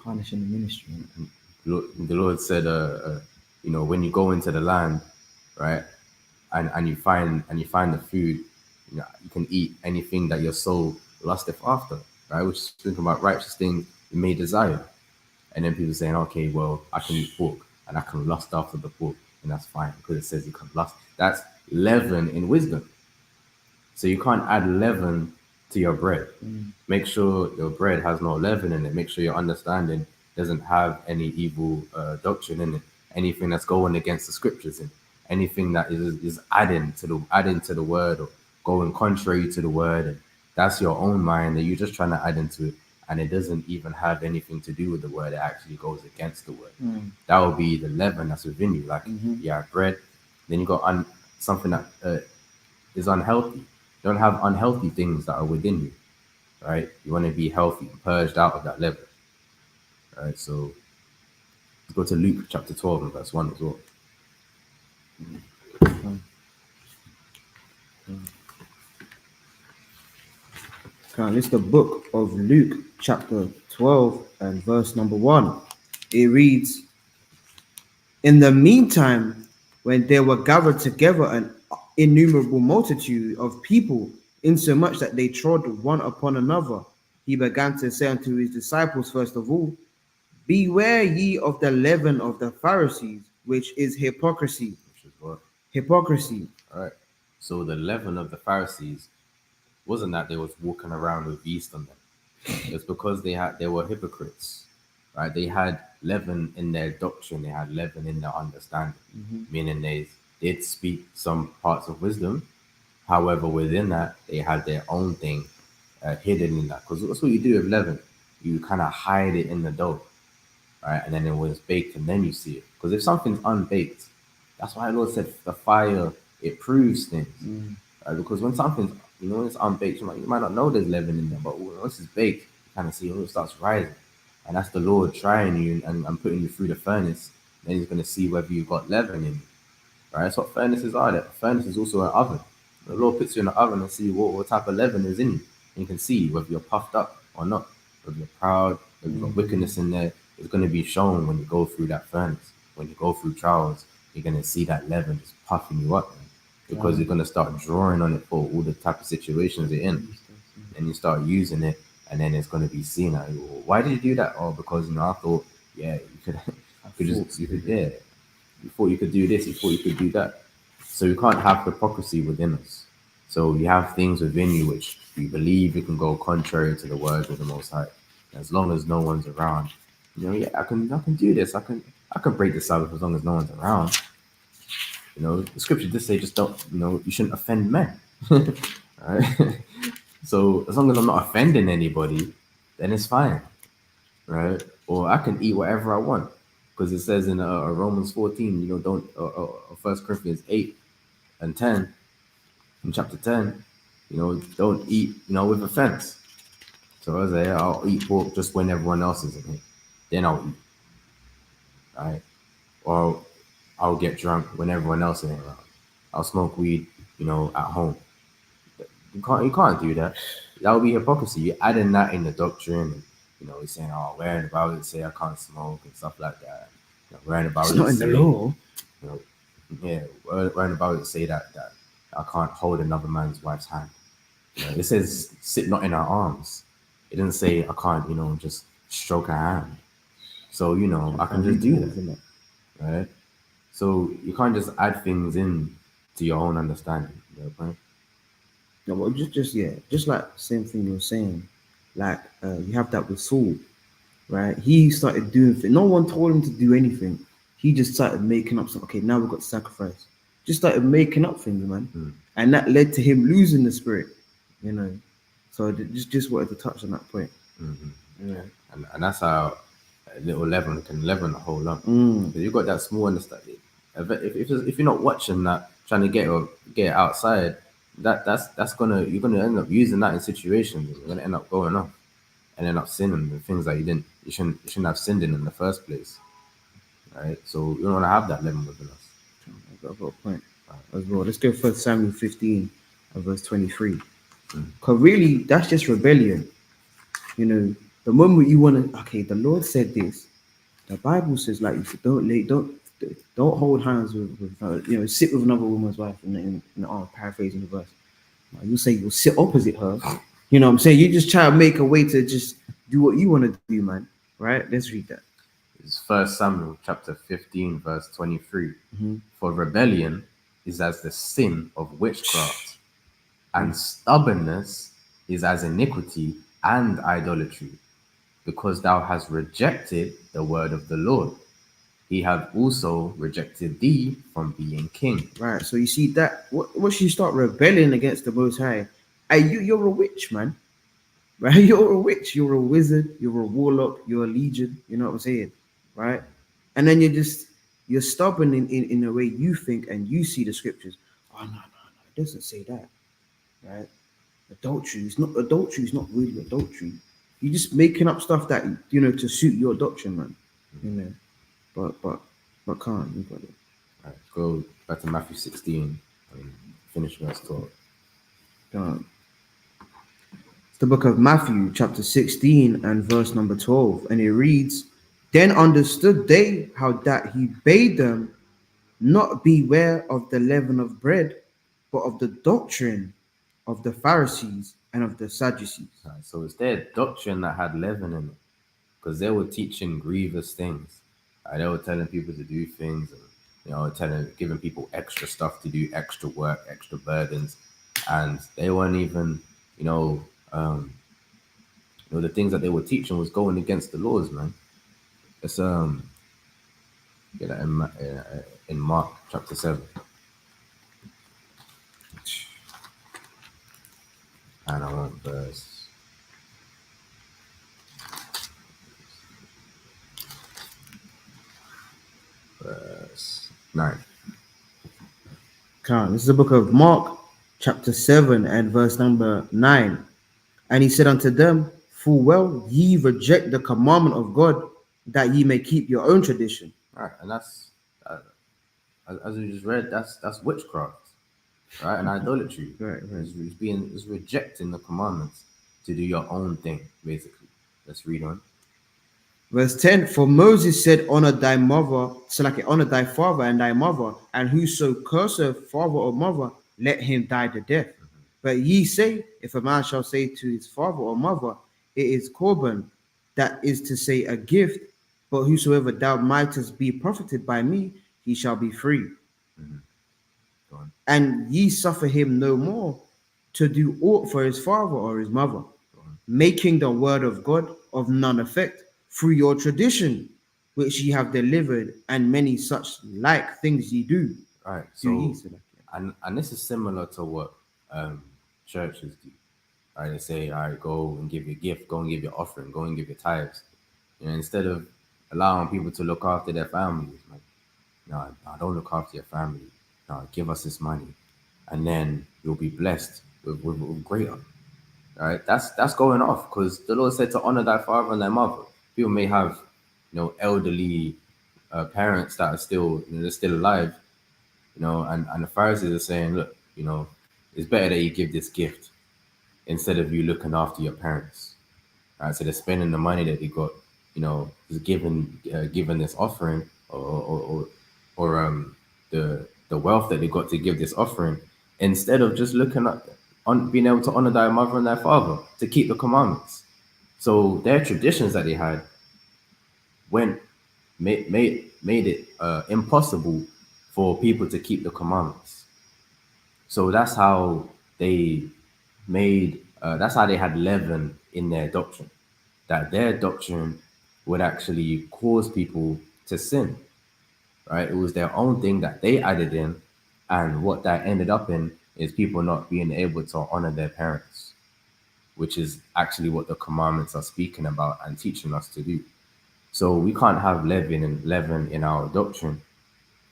Tarnishing the ministry. The Lord said, when you go into the land, right, and you find the food, you can eat anything that your soul lusteth after, right? Which is thinking about righteous things you may desire. And then people saying, okay, well, I can eat pork and I can lust after the pork, and that's fine because it says you can lust. That's leaven in wisdom. So you can't add leaven to your bread. Make sure your bread has no leaven in it. Make sure your understanding doesn't have any evil doctrine in it. Anything that's going against the scriptures, and anything that is adding to the word, or going contrary to the word, and that's your own mind that you're just trying to add into it, and it doesn't even have anything to do with the word. It actually goes against the word. That will be the leaven that's within you. Like bread. Then you got something that is unhealthy. You don't have unhealthy things that are within you, right? You want to be healthy, purged out of that leaven. Right, so let's go to Luke chapter 12 and verse 1 as well. It's the book of Luke chapter 12 and verse number 1. It reads, in the meantime, when there were gathered together an innumerable multitude of people, insomuch that they trod one upon another, he began to say unto his disciples, first of all, beware ye of the leaven of the Pharisees, which is hypocrisy. Which is what? Hypocrisy. All right. So the leaven of the Pharisees wasn't that they was walking around with yeast on them. It's because they were hypocrites, right? They had leaven in their doctrine. They had leaven in their understanding, meaning they did speak some parts of wisdom. However, within that, they had their own thing hidden in that. Because that's what you do with leaven. You kind of hide it in the dough, right? And then it was baked, and then you see it. Because if something's unbaked, that's why the Lord said the fire, it proves things. Right? Because when something's, when it's unbaked, you might not know there's leaven in there, but once it's baked, you kind of see it starts rising. And that's the Lord trying you and putting you through the furnace. Then he's going to see whether you've got leaven in you. Right? That's what furnaces are. That furnace is also an oven. The Lord puts you in the oven and see what type of leaven is in you. And you can see whether you're puffed up or not, whether you're proud, whether you've got wickedness in there. It's going to be shown when you go through that furnace. When you go through trials, you're going to see that leaven just puffing you up, man, because you're going to start drawing on it for all the type of situations you're in. And you start using it, and then it's going to be seen. Like, why did you do that? Oh, because I thought, you thought you could do this, you thought you could do that. So you can't have hypocrisy within us. So you have things within you which you believe you can go contrary to the words of the Most High. As long as no one's around, yeah, I can do this. I can break the Sabbath as long as no one's around. The scripture does say just don't, you shouldn't offend men. Right? So as long as I'm not offending anybody, then it's fine, right? Or I can eat whatever I want, because it says in Romans 14, don't 1 Corinthians 8 and 10, in chapter 10, don't eat, with offense. So I say I'll eat pork just when everyone else is in here, then I'll eat, right? Or I'll get drunk when everyone else is around. I'll smoke weed, at home. You can't do that. That would be hypocrisy. You're adding that in the doctrine, and you're saying, "Oh, where in the Bible say I can't smoke and stuff like that." Where in the Bible It's not in the law. Where in the Bible say that I can't hold another man's wife's hand. It says sit not in her arms. It didn't say I can't, just stroke her hand. So I can just do that, right? So you can't just add things in to your own understanding. Right? No, but just like the same thing you were saying, like you have that with Saul, right? He started doing things. No one told him to do anything. He just started making up something. Okay, now we've got sacrifice. Just started making up things, man, and that led to him losing the spirit. So I just wanted to touch on that point. Yeah, and that's how a little leaven can leaven a whole lump. You've got that small understanding. If you're not watching that, trying to get it outside, you're gonna end up using that in situations. You're gonna end up going off and end up sinning the things that you shouldn't have sinned in the first place, right? So you don't want to have that leaven within us. I've got a point as well. Let's go for Samuel 15 and verse 23. Because really, that's just rebellion. The moment you want to, okay, the Lord said this. The Bible says, like you said, don't hold hands with sit with another woman's wife. Paraphrasing the verse. You say you'll sit opposite her. You know what I'm saying? You just try to make a way to just do what you want to do, man. Right? Let's read that. It's 1 Samuel chapter 15, verse 23. For rebellion is as the sin of witchcraft, and stubbornness is as iniquity and idolatry, because thou hast rejected the word of the Lord. He hath also rejected thee from being king. Right. So you see that once you start rebelling against the Most High, you're a witch, man. Right? You're a witch. You're a wizard. You're a warlock. You're a legion. You know what I'm saying? Right? And then you're stubborn in the way you think and you see the scriptures. Oh no, it doesn't say that. Right? Adultery is not really adultery. You're just making up stuff that to suit your doctrine, man. But can't you got it? All right, go back to Matthew 16 and finish verse 12. It's the book of Matthew, chapter 16 and verse number 12, and it reads, "Then understood they how that he bade them not beware of the leaven of bread, but of the doctrine of the Pharisees and of the Sadducees." Right, so it's their doctrine that had leaven in it, because they were teaching grievous things. They were telling people to do things, and giving people extra stuff to do, extra work, extra burdens, and they weren't even, the things that they were teaching was going against the laws, man. It's get that in Mark chapter 7. And I want verse 9. This is the book of Mark, chapter 7 and verse number 9. And he said unto them, "Full well ye reject the commandment of God, that ye may keep your own tradition." Right, and that's as we just read, that's witchcraft, right? And idolatry. Right. It's rejecting the commandments to do your own thing, basically. Let's read on. Verse 10, "For Moses said, honor thy father and thy mother, and whoso curseth father or mother, let him die the death. But ye say, if a man shall say to his father or mother, it is korban, that is to say a gift, but whosoever thou mightest be profited by me, he shall be free." Go on. And ye suffer him no more to do aught for his father or his mother, making the word of God of none effect through your tradition, which ye have delivered, and many such like things ye do. Right. Do ye, So, Salaki? and this is similar to what churches do. Right? They say, all right, go and give your gift, go and give your offering, go and give your tithes. Instead of allowing people to look after their families, like, no, don't look after your family. No, give us this money, and then you'll be blessed with greater. Right? That's going off because the Lord said to honor thy father and thy mother. People may have, elderly parents that are still, they're still alive, and the Pharisees are saying, look, it's better that you give this gift instead of you looking after your parents. Right? So they're spending the money that they got, just given this offering or the wealth that they got to give this offering instead of just looking at on being able to honor thy mother and thy father to keep the commandments. So their traditions that they had made it impossible for people to keep the commandments. So that's how they that's how they had leaven in their doctrine, that their doctrine would actually cause people to sin, right? It was their own thing that they added in, and what that ended up in is people not being able to honor their parents, which is actually what the commandments are speaking about and teaching us to do. So we can't have leaven in our doctrine,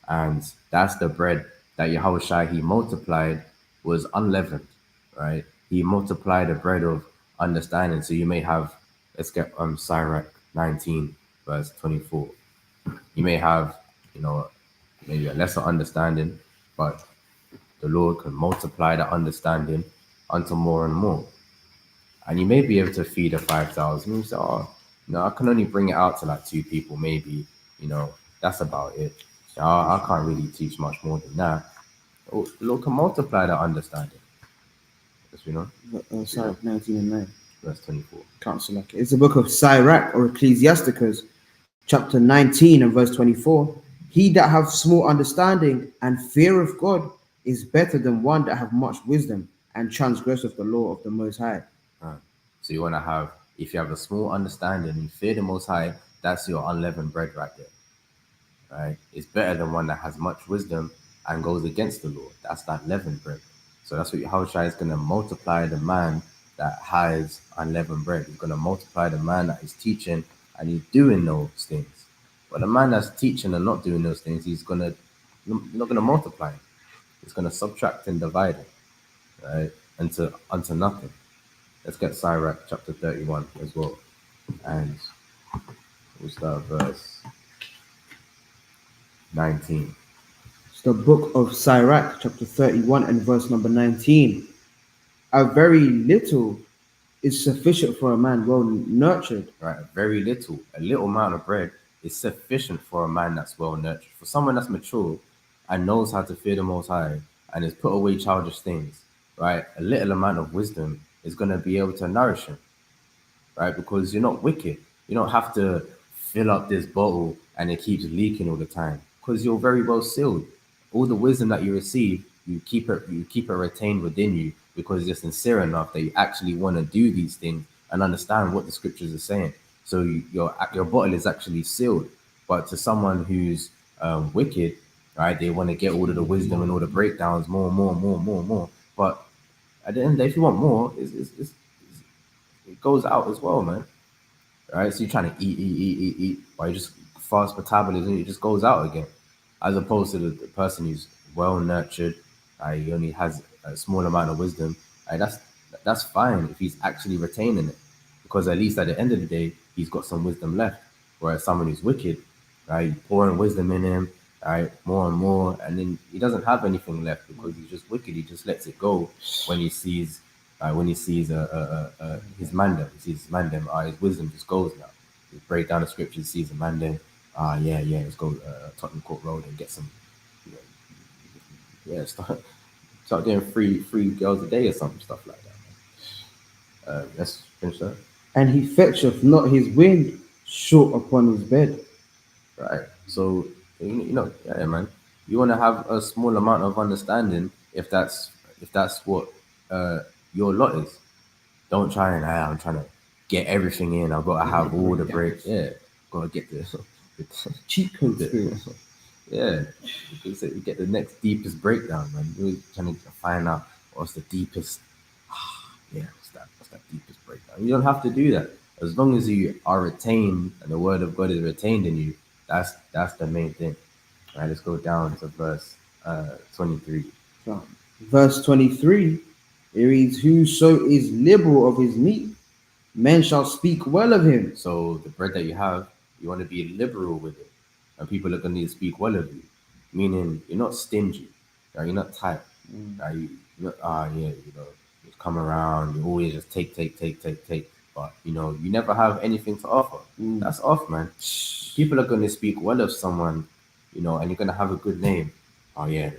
and that's the bread that Yahawashi he multiplied was unleavened, right? He multiplied a bread of understanding. So you may have, let's get Sirach 19 verse 24. You may have, maybe a lesser understanding, but the Lord can multiply that understanding unto more and more. And you may be able to feed a 5,000. You say, oh, I can only bring it out to like 2 people, maybe, that's about it. So I can't really teach much more than that. Oh, the Lord can multiply that understanding. Yes, Sirach 19 and 9. Verse 24. Can't select it. It's the book of Sirach or Ecclesiasticus, chapter 19 and verse 24. He that hath small understanding and fear of God is better than one that have much wisdom and transgresseth the law of the Most High. So you want to have, if you have a small understanding and fear the Most High, that's your unleavened bread right there. Right? It's better than one that has much wisdom and goes against the Lord. That's that leavened bread. So that's what Yahawashi is going to multiply the man that has unleavened bread. He's going to multiply the man that is teaching and he's doing those things. But the man that's teaching and not doing those things, he's not going to multiply him. He's going to subtract and divide him, right? Unto nothing. Let's get Sirach chapter 31 as well. And we'll start verse 19. It's the book of Sirach, chapter 31 and verse number 19. A very little is sufficient for a man well nurtured. Right, a little amount of bread is sufficient for a man that's well nurtured. For someone that's mature and knows how to fear the Most High and has put away childish things, right? A little amount of wisdom is going to be able to nourish him, right? Because you're not wicked. You don't have to fill up this bottle and it keeps leaking all the time because you're very well sealed. All the wisdom that you receive, you keep it retained within you because you're sincere enough that you actually want to do these things and understand what the scriptures are saying. So your bottle is actually sealed. But to someone who's wicked, right, they want to get all of the wisdom and all the breakdowns more. But at the end of the day, if you want more, it goes out as well, man. Right? So you're trying to eat, while you just fast metabolism, it just goes out again. As opposed to the person who's well nurtured, he only has a small amount of wisdom. That's fine if he's actually retaining it, because at least at the end of the day, he's got some wisdom left. Whereas someone who's wicked, right, pouring wisdom in him, right, more and more, and then he doesn't have anything left because he's just wicked. He just lets it go when he sees his mandem. He sees his mandem. His wisdom just goes now. He break down the scriptures, sees a mandem. Let's go Tottenham Court Road and get some. Start getting free girls a day or something, stuff like that. Let's finish that. And he fetcheth not his wind short upon his bed. Right. So man, You want to have a small amount of understanding if that's what your lot is. Don't try and I'm trying to get everything in. I've got to have all the breaks. Yeah, got to get this. Cheat code spirit. Yeah, because you get the next deepest breakdown, man. You're trying to find out what's the deepest. Yeah, what's that deepest breakdown? You don't have to do that. As long as you are retained and the word of God is retained in you, that's the main thing. All right, let's go down to verse 23. So, verse 23, it reads, whoso is liberal of his meat, men shall speak well of him. So the bread that you have, you want to be liberal with it, and people are going to speak well of you, meaning you're not stingy, right? You're not tight, right? You're not, yeah, you come around, you always just take, but you never have anything to offer. That's off, man. People are going to speak well of someone, and you're going to have a good name. Oh yeah,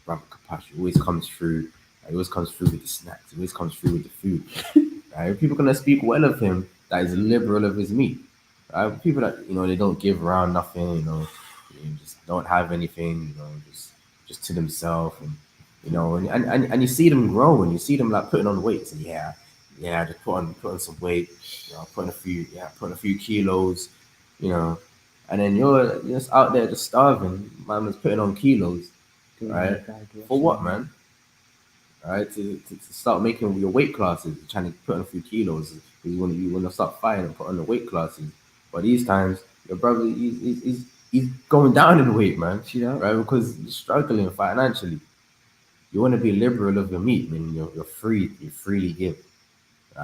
Brother Cashapp always comes through. He always comes through with the snacks. He always comes through with the food. Right? People are gonna speak well of him that is liberal of his meat. Right? People that they don't give around nothing. Just don't have anything. Just to themselves, and you see them grow, and you see them like putting on weights, and just put on some weight. Putting a few kilos. And then you're just out there just starving. Man was putting on kilos, right? For what, man? Right, to start making your weight classes, trying to put on a few kilos, because you want to start fighting and put on the weight classes. But these times, your brother, he's going down in weight, man. Right, because you're struggling financially. You want to be liberal of your meat, man. You're free. You freely give.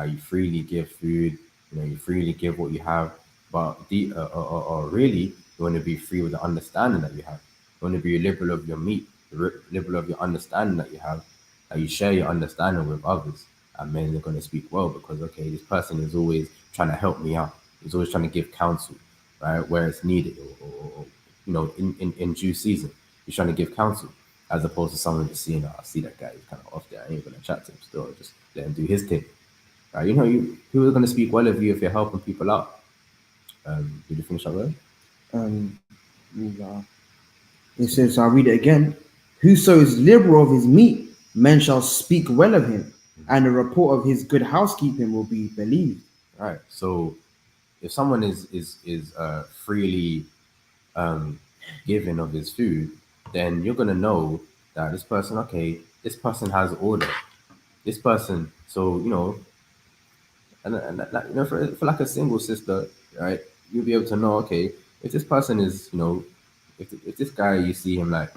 You freely give food. You freely give what you have. But really, you want to be free with the understanding that you have. You want to be liberal of your meat, liberal of your understanding that you have. That you share your understanding with others, and men are going to speak well because this person is always trying to help me out. He's always trying to give counsel, right, where it's needed, or in due season. He's trying to give counsel, as opposed to someone just seeing, I see that guy, he's kind of off there. I ain't going to chat to him still. Just let him do his thing. Right? People are going to speak well of you if you're helping people out. Did you finish that word? It says, I'll read it again. Whoso is liberal of his meat, men shall speak well of him, and the report of his good housekeeping will be believed. Right. So, if someone is freely giving of his food, then you're gonna know that this person has order. This person, so and for like a single sister, right? You'll be able to know, okay, if this person is, if this guy, you see him like,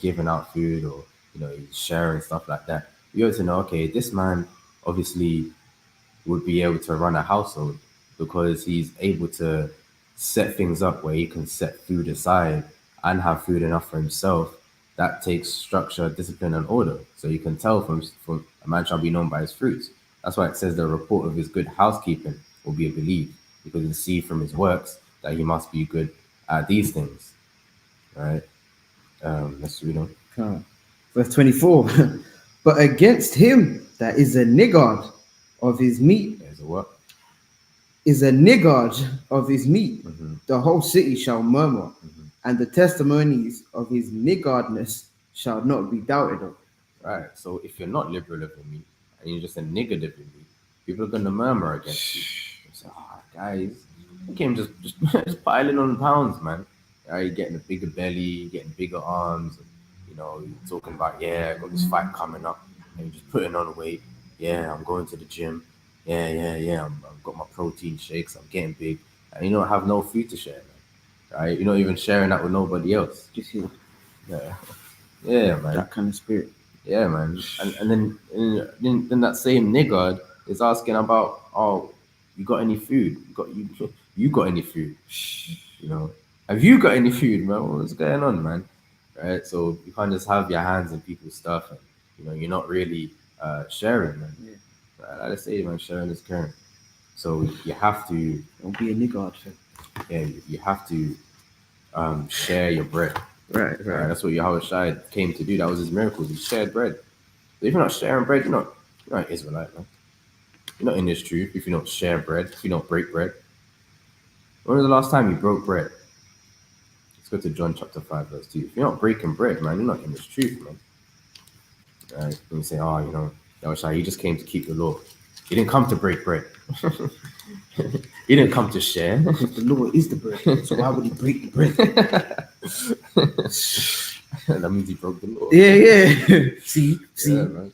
giving out food, or he's sharing stuff like that, you're able to know, okay, this man obviously would be able to run a household because he's able to set things up where he can set food aside and have food enough for himself. That takes structure, discipline, and order. So you can tell from a man shall be known by his fruits. That's why it says the report of his good housekeeping will be believed, because you see from his works that he must be good at these things. Right? Let's read on. Verse 24. But against him that is a niggard of his meat. There's a what? Is a niggard of his meat. The whole city shall murmur, and the testimonies of his niggardness shall not be doubted of. Right. So if you're not liberal of your meat, and you're just a niggard of your meat, people are going to murmur against you. They say, guys, you came just piling on pounds, man. You're getting a bigger belly, getting bigger arms, and, you're talking about, I got this fight coming up, and you're just putting on weight. I'm going to the gym. I've got my protein shakes. I'm getting big, and you don't have no food to share, man. Right? You're not even sharing that with nobody else. Just here. Yeah, man. That kind of spirit. Yeah, man. And then that same niggard is asking about, you got any food? You got any food? Have you got any food, man? What's going on, man? Right? So you can't just have your hands in people's stuff, and you're not really sharing, man. Right? Like I say, man, sharing is caring. So you have to. Don't be a niggard. Yeah, you have to share your bread. Right. That's what Yahawashi came to do. That was his miracles. He shared bread. So if you're not sharing bread, you're not an Israelite, man. You're not in this truth if you don't share bread, if you don't break bread. When was the last time you broke bread? go to John chapter 5, verse 2. If you're not breaking bread, man, you're not in this truth, man. Right? And you say, oh, you know, Yahawashi, he just came to keep the law. He didn't come to break bread. He didn't come to share. Because the law is the bread. So why would he break the bread? That means he broke the law. Yeah. See. Yeah, man.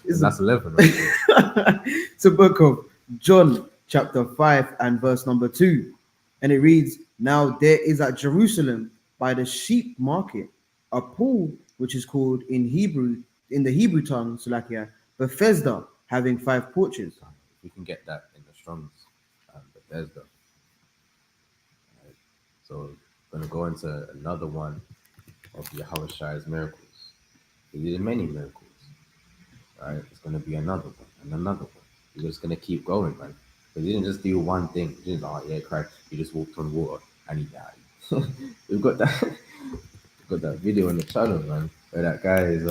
That's 11. Right there. It's a book of John chapter 5 and verse number 2. And it reads, now there is at Jerusalem by the sheep market a pool which is called in the Hebrew tongue, Salakia, Bethesda, having 5 porches. You can get that in the Strong's Bethesda. Right. So I'm going to go into another one of Yahawashi's miracles. He did many miracles. Right? It's going to be another one and another one. You're just going to keep going, man. Because he didn't just do one thing. He didn't, oh yeah, Christ, he just walked on water and he died. We've got that video on the channel, man, where that guy is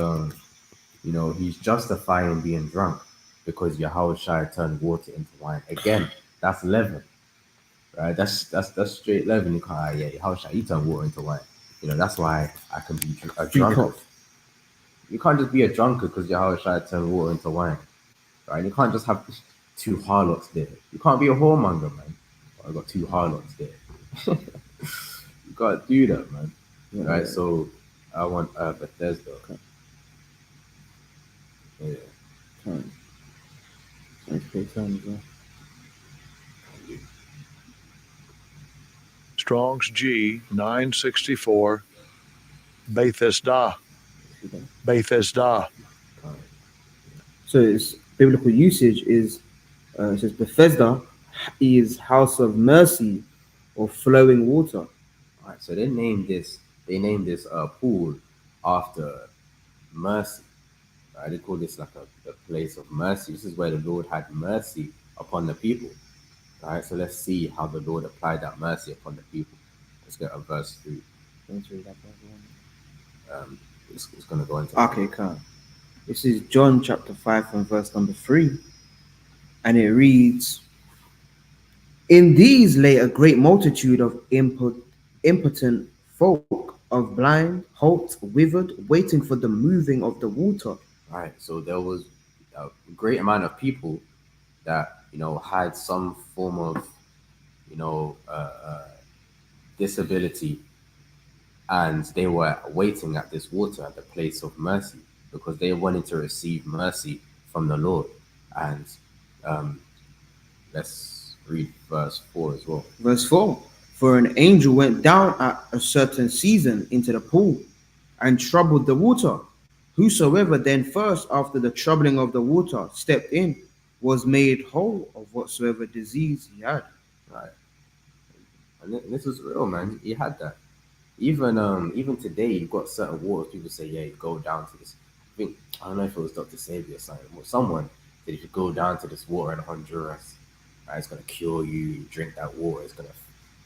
you know, he's justifying being drunk because Yahawashi turned water into wine. Again, that's leaven. Right? That's straight leaven. You can't, yeah, Yahawashi, he turned water into wine. You know, that's why I can be a drunkard. You can't just be a drunkard because Yahawashi turned water into wine. Right? You can't just have 2 harlots there. You can't be a whoremonger, man. I got 2 harlots there. You gotta do that, man. Yeah, right? Yeah. So I want Bethesda. Okay. Yeah. Time. Okay, time as well. Strong's G 964. Bethesda. Bethesda. So its biblical usage is it says Bethesda is house of mercy or flowing water. All right, so they named this pool after mercy. Right? They call this like a place of mercy. This is where the Lord had mercy upon the people. All right, so let's see how the Lord applied that mercy upon the people. Let's get a verse 3. Let's read that one. It's going to go into. Okay, come. This is John chapter 5 and verse number 3. And it reads, in these lay a great multitude of impotent folk, of blind, halt, withered, waiting for the moving of the water. Right, so there was a great amount of people that, you know, had some form of, you know, disability, and they were waiting at this water at the place of mercy because they wanted to receive mercy from the Lord. And let's read verse 4 as well. Verse 4, for an angel went down at a certain season into the pool and troubled the water. Whosoever then first, after the troubling of the water, stepped in, was made whole of whatsoever disease he had. Right. And this was real, man. He had that. Even today, you've got certain waters. People say, yeah, you go down to this. I don't know if it was Dr. Savour or something, or someone said if you go down to this water in Honduras, right, it's going to cure you. You drink that water, it's going to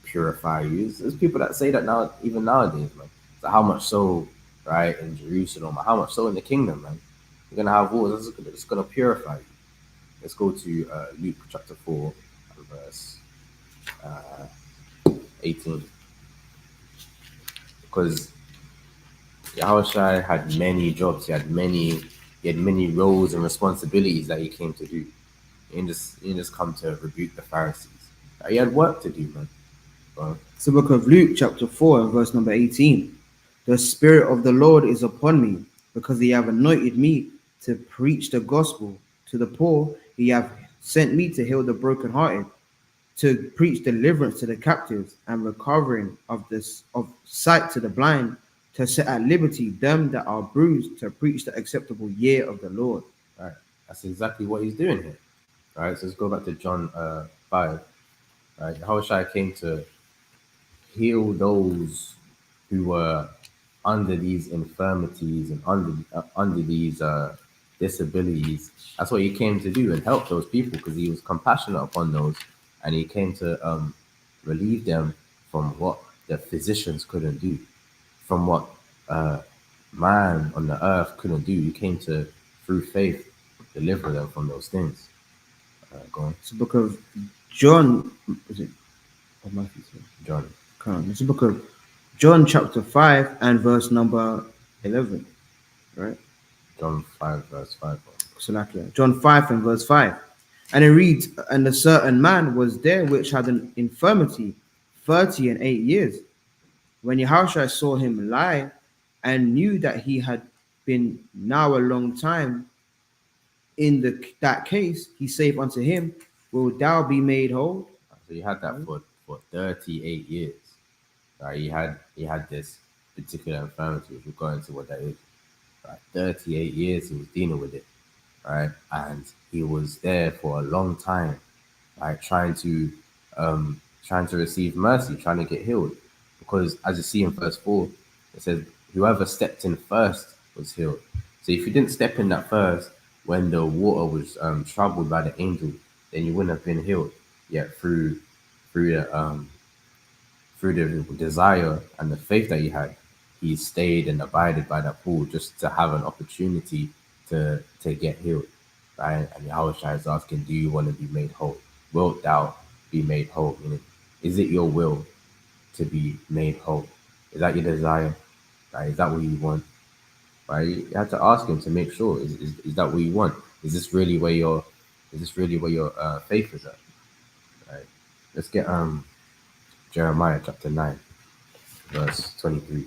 purify you. There's people that say that now, even nowadays, man. So how much so, right, in Jerusalem, how much so in the kingdom, man? You're going to have water that's going to purify you. Let's go to Luke chapter 4, verse 18. Because Yahawashi had many jobs, he had many roles and responsibilities that he came to do. He didn't just come to rebuke the Pharisees. He had work to do, man. It's the book of Luke chapter 4 and verse number 18. The Spirit of the Lord is upon me, because he have anointed me to preach the gospel to the poor. He have sent me to heal the brokenhearted, to preach deliverance to the captives, and recovering of sight to the blind, to set at liberty them that are bruised, to preach the acceptable year of the Lord. Right. That's exactly what he's doing here. Right. So let's go back to John 5. Right. Yahawashi came to heal those who were under these infirmities and under these disabilities. That's what he came to do, and help those people, because he was compassionate upon those, and he came to relieve them from what the physicians couldn't do, from what man on the earth couldn't do. He came to, through faith, deliver them from those things. Go on. It's the book of John. Is it? Or Matthew? John. It's the book of John chapter 5 and verse number 11. Right? John 5 verse 5. Salakia. John 5 and verse 5. And it reads, and a certain man was there which had an infirmity 38 years. When Yahawashi saw him lie and knew that he had been now a long time in that case, he saith unto him, will thou be made whole? So you had that for 38 years. Right? He had this particular infirmity, which we'll go into what that is. Right? 38 years he was dealing with it. Right? And he was there for a long time, right? Trying to receive mercy, trying to get healed. Because as you see in verse 4, it says, whoever stepped in first was healed. So if you didn't step in that first, when the water was troubled by the angel, then you wouldn't have been healed. Yet through the desire and the faith that he had, he stayed and abided by that pool just to have an opportunity to get healed. Right? And Yahawashi is asking, do you want to be made whole? Wilt thou be made whole? Meaning, is it your will to be made whole? Is that your desire? Right? Is that what you want? Right? You have to ask him to make sure. Is that what you want? Is this really where your faith is at? Right? Let's get Jeremiah chapter 9, verse 23.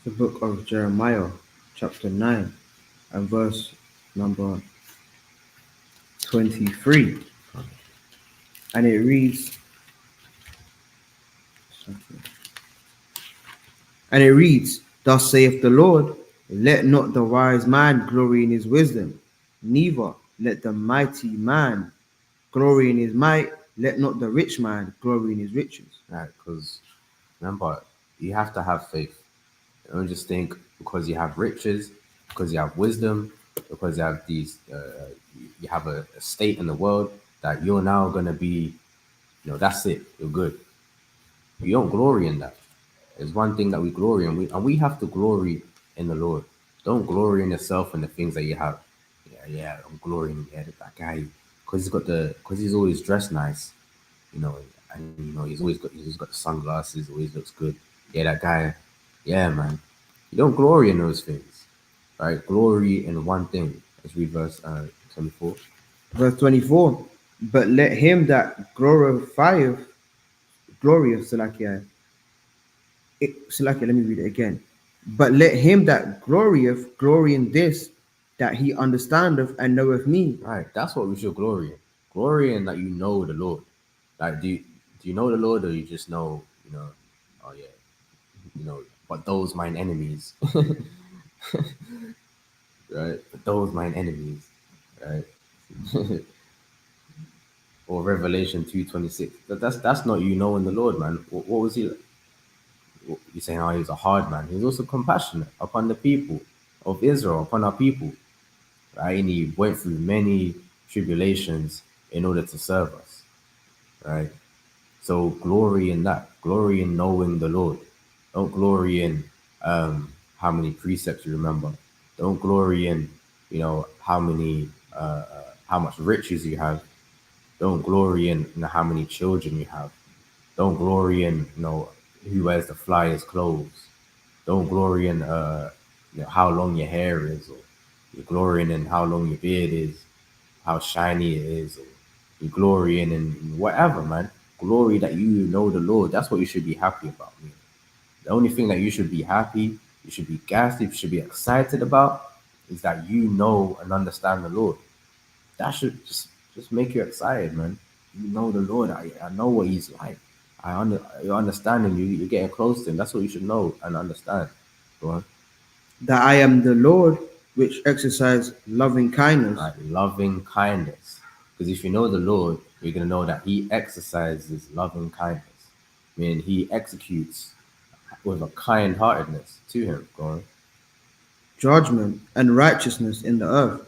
The book of Jeremiah, chapter 9, and verse number 23. And it reads, thus saith the Lord, let not the wise man glory in his wisdom, neither let the mighty man glory in his might, let not the rich man glory in his riches. Right? Because remember, you have to have faith. Don't just think because you have riches, because you have wisdom, because you have these, you have a state in the world that you're now going to be, that's it. You're good. You don't glory in that. There's one thing that we glory in, and we have to glory in the Lord. Don't glory in yourself and the things that you have. Yeah, I'm glorying in that guy because he's always dressed nice, and he's always got the sunglasses, always looks good. Yeah, that guy. Yeah, man. You don't glory in those things, right? Glory in one thing. Let's read verse 24. Verse 24. But let him that glorieth, Salakia. Salakia, let me read it again. But let him that glorieth glory in this, that he understandeth and knoweth me. Right, that's what we should glory in. Glory in that you know the Lord. Like, do you know the Lord, or you just know, oh yeah, but those mine enemies, right? But those mine enemies, right? Or Revelation 2:26. That's not you knowing the Lord, man. What was he? You're saying, oh, he was a hard man. He was also compassionate upon the people of Israel, upon our people, right? And he went through many tribulations in order to serve us, right? So glory in that. Glory in knowing the Lord. Don't glory in how many precepts you remember. Don't glory in, how much riches you have. Don't glory in, how many children you have. Don't glory in, who wears the flyest clothes. Don't glory in, how long your hair is, or you're glorying in how long your beard is, how shiny it is, or you glory in whatever, man. Glory that you know the Lord. That's what you should be happy about, man. The only thing that you should be happy, you should be gassed, you should be excited about is that you know and understand the Lord. That should just make you excited, man. You know the Lord. I know what he's like. You're understanding, you're getting close to him. That's what you should know and understand. Go on. That I am the Lord which exercise loving kindness. Right, loving kindness. Because if you know the Lord, you're going to know that he exercises loving kindness. I mean, he executes with a kind-heartedness to him. Go on. Judgment and righteousness in the earth.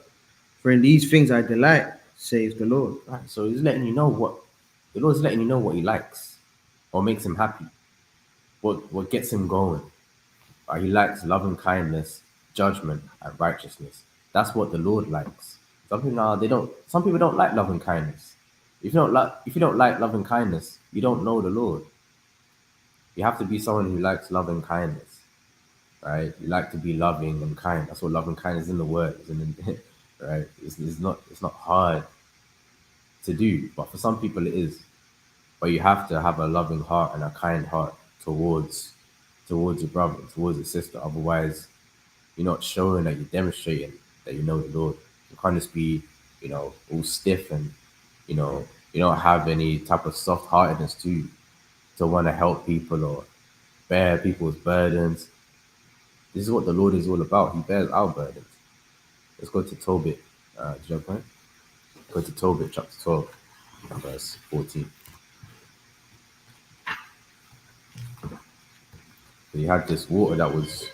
For in these things I delight, saith the Lord. Right, so he's letting you know the Lord's letting you know what he likes, what makes him happy, what gets him going. Right, he likes loving kindness, judgment, and righteousness. That's what the Lord likes. Some people don't like loving kindness. If you don't like loving kindness, you don't know the Lord. You have to be someone who likes loving kindness, right? You like to be loving and kind. That's what loving kindness is in the word, isn't it? Right? It's not hard to do, but for some people it is. But you have to have a loving heart and a kind heart towards your brother, towards your sister. Otherwise, you're not showing that you're demonstrating that you know the Lord. You can't just be, all stiff and, you don't have any type of soft heartedness to want to help people or bear people's burdens. This is what the Lord is all about. He bears our burdens. Let's go to Tobit. Did you have a point? Go to Tobit chapter 12, verse 14. So you had this water that was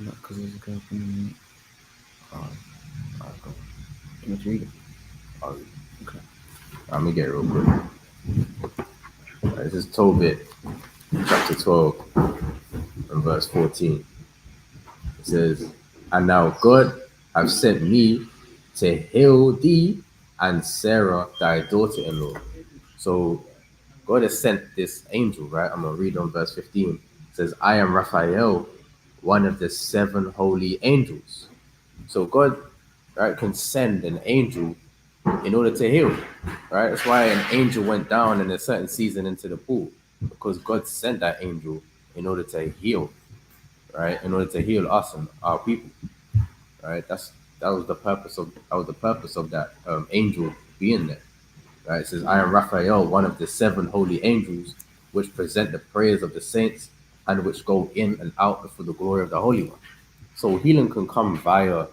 Because there's a girl from Let's read it. Okay. Let me get it real quick. This is Tobit chapter 12 and verse 14. It says, "And now God have sent me to heal thee and Sarah thy daughter-in-law." So God has sent this angel, right? I'm going to read on verse 15. It says, "I am Raphael, one of the 7 holy angels." So God, right, can send an angel in order to heal, right? That's why an angel went down in a certain season into the pool, because God sent that angel in order to heal, right? In order to heal us and our people, right? That was the purpose of that angel being there, right? It says, "I am Raphael, one of the 7 holy angels, which present the prayers of the saints and which go in and out before the glory of the Holy One." So healing can come via,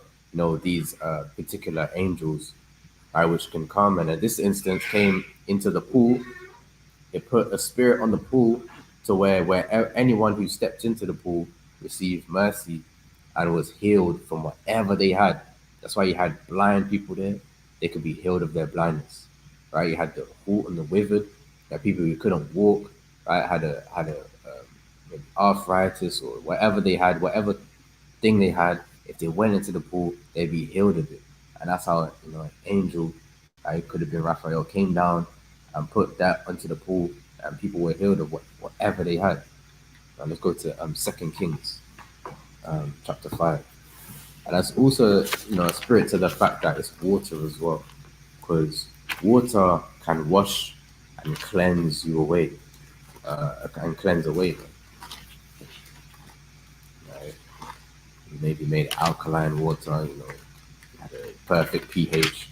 these particular angels, right, which can come. And in this instance, came into the pool. It put a spirit on the pool to where anyone who stepped into the pool received mercy and was healed from whatever they had. That's why you had blind people there. They could be healed of their blindness, right? You had the halt and the withered, that people who couldn't walk, right, had maybe arthritis or whatever they had, whatever thing they had. If they went into the pool, they'd be healed of it. And that's how, an angel, it could have been Raphael, came down and put that onto the pool, and people were healed of whatever they had. Now let's go to 2 Kings, chapter 5. And that's also, a spirit to the fact that it's water as well, because water can wash and cleanse you away, and cleanse away. Right? You maybe made alkaline water, had a perfect pH.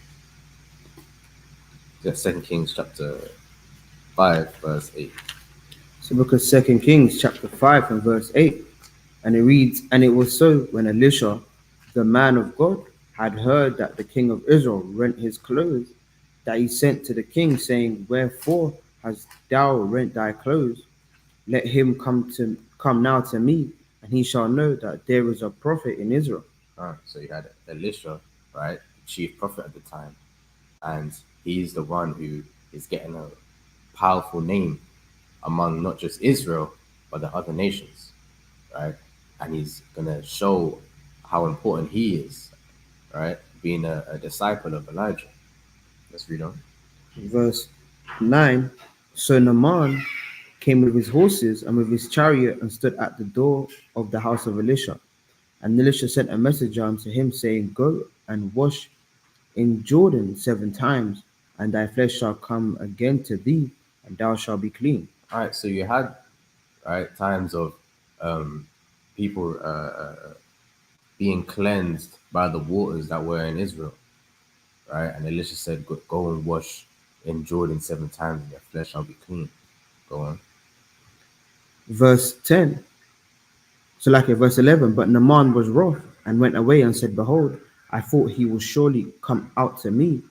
That's 2 Kings chapter 5, verse 8. So book of 2 Kings chapter 5 and verse 8. And it reads, "And it was so when Elisha, the man of God, had heard that the king of Israel rent his clothes, that he sent to the king, saying, Wherefore hast thou rent thy clothes? Let him come now to me, and he shall know that there is a prophet in Israel." So you had Elisha, right, the chief prophet at the time, and he's the one who is getting a powerful name among not just Israel, but the other nations, right? And he's going to show how important he is, right, being a disciple of Elijah. Let's read on. Verse 9. So Naaman came with his horses and with his chariot and stood at the door of the house of Elisha. And Elisha sent a messenger unto him, saying, Go and wash in Jordan 7 times, and thy flesh shall come again to thee, and thou shalt be clean. All right, so you had, right, times of people being cleansed by the waters that were in Israel, right? And Elisha said, Go and wash in Jordan 7 times, and your flesh shall be clean. Go on. Verse 10. So like it, verse 11, but Naaman was wroth and went away and said, Behold, I thought he will surely come out to me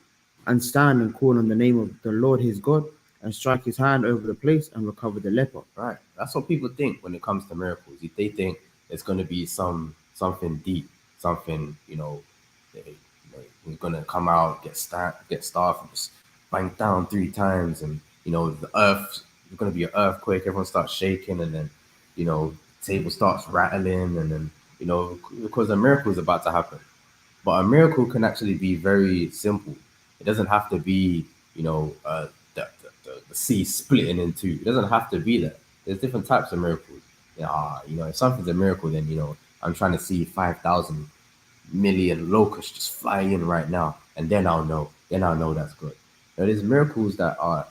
and stand and call on the name of the Lord his God and strike his hand over the place and recover the leper. Right. That's what people think when it comes to miracles. They think it's going to be something deep, something, we're going to come out, get starved, and just bang down 3 times. And, the earth, there's going to be an earthquake. Everyone starts shaking, and then, table starts rattling, and then, because a miracle is about to happen. But a miracle can actually be very simple. It doesn't have to be, the sea splitting in two. It doesn't have to be that. There's different types of miracles. If something's a miracle, then I'm trying to see 5,000 million locusts just flying in right now, and then I'll know. Then I'll know that's good. There's miracles that are,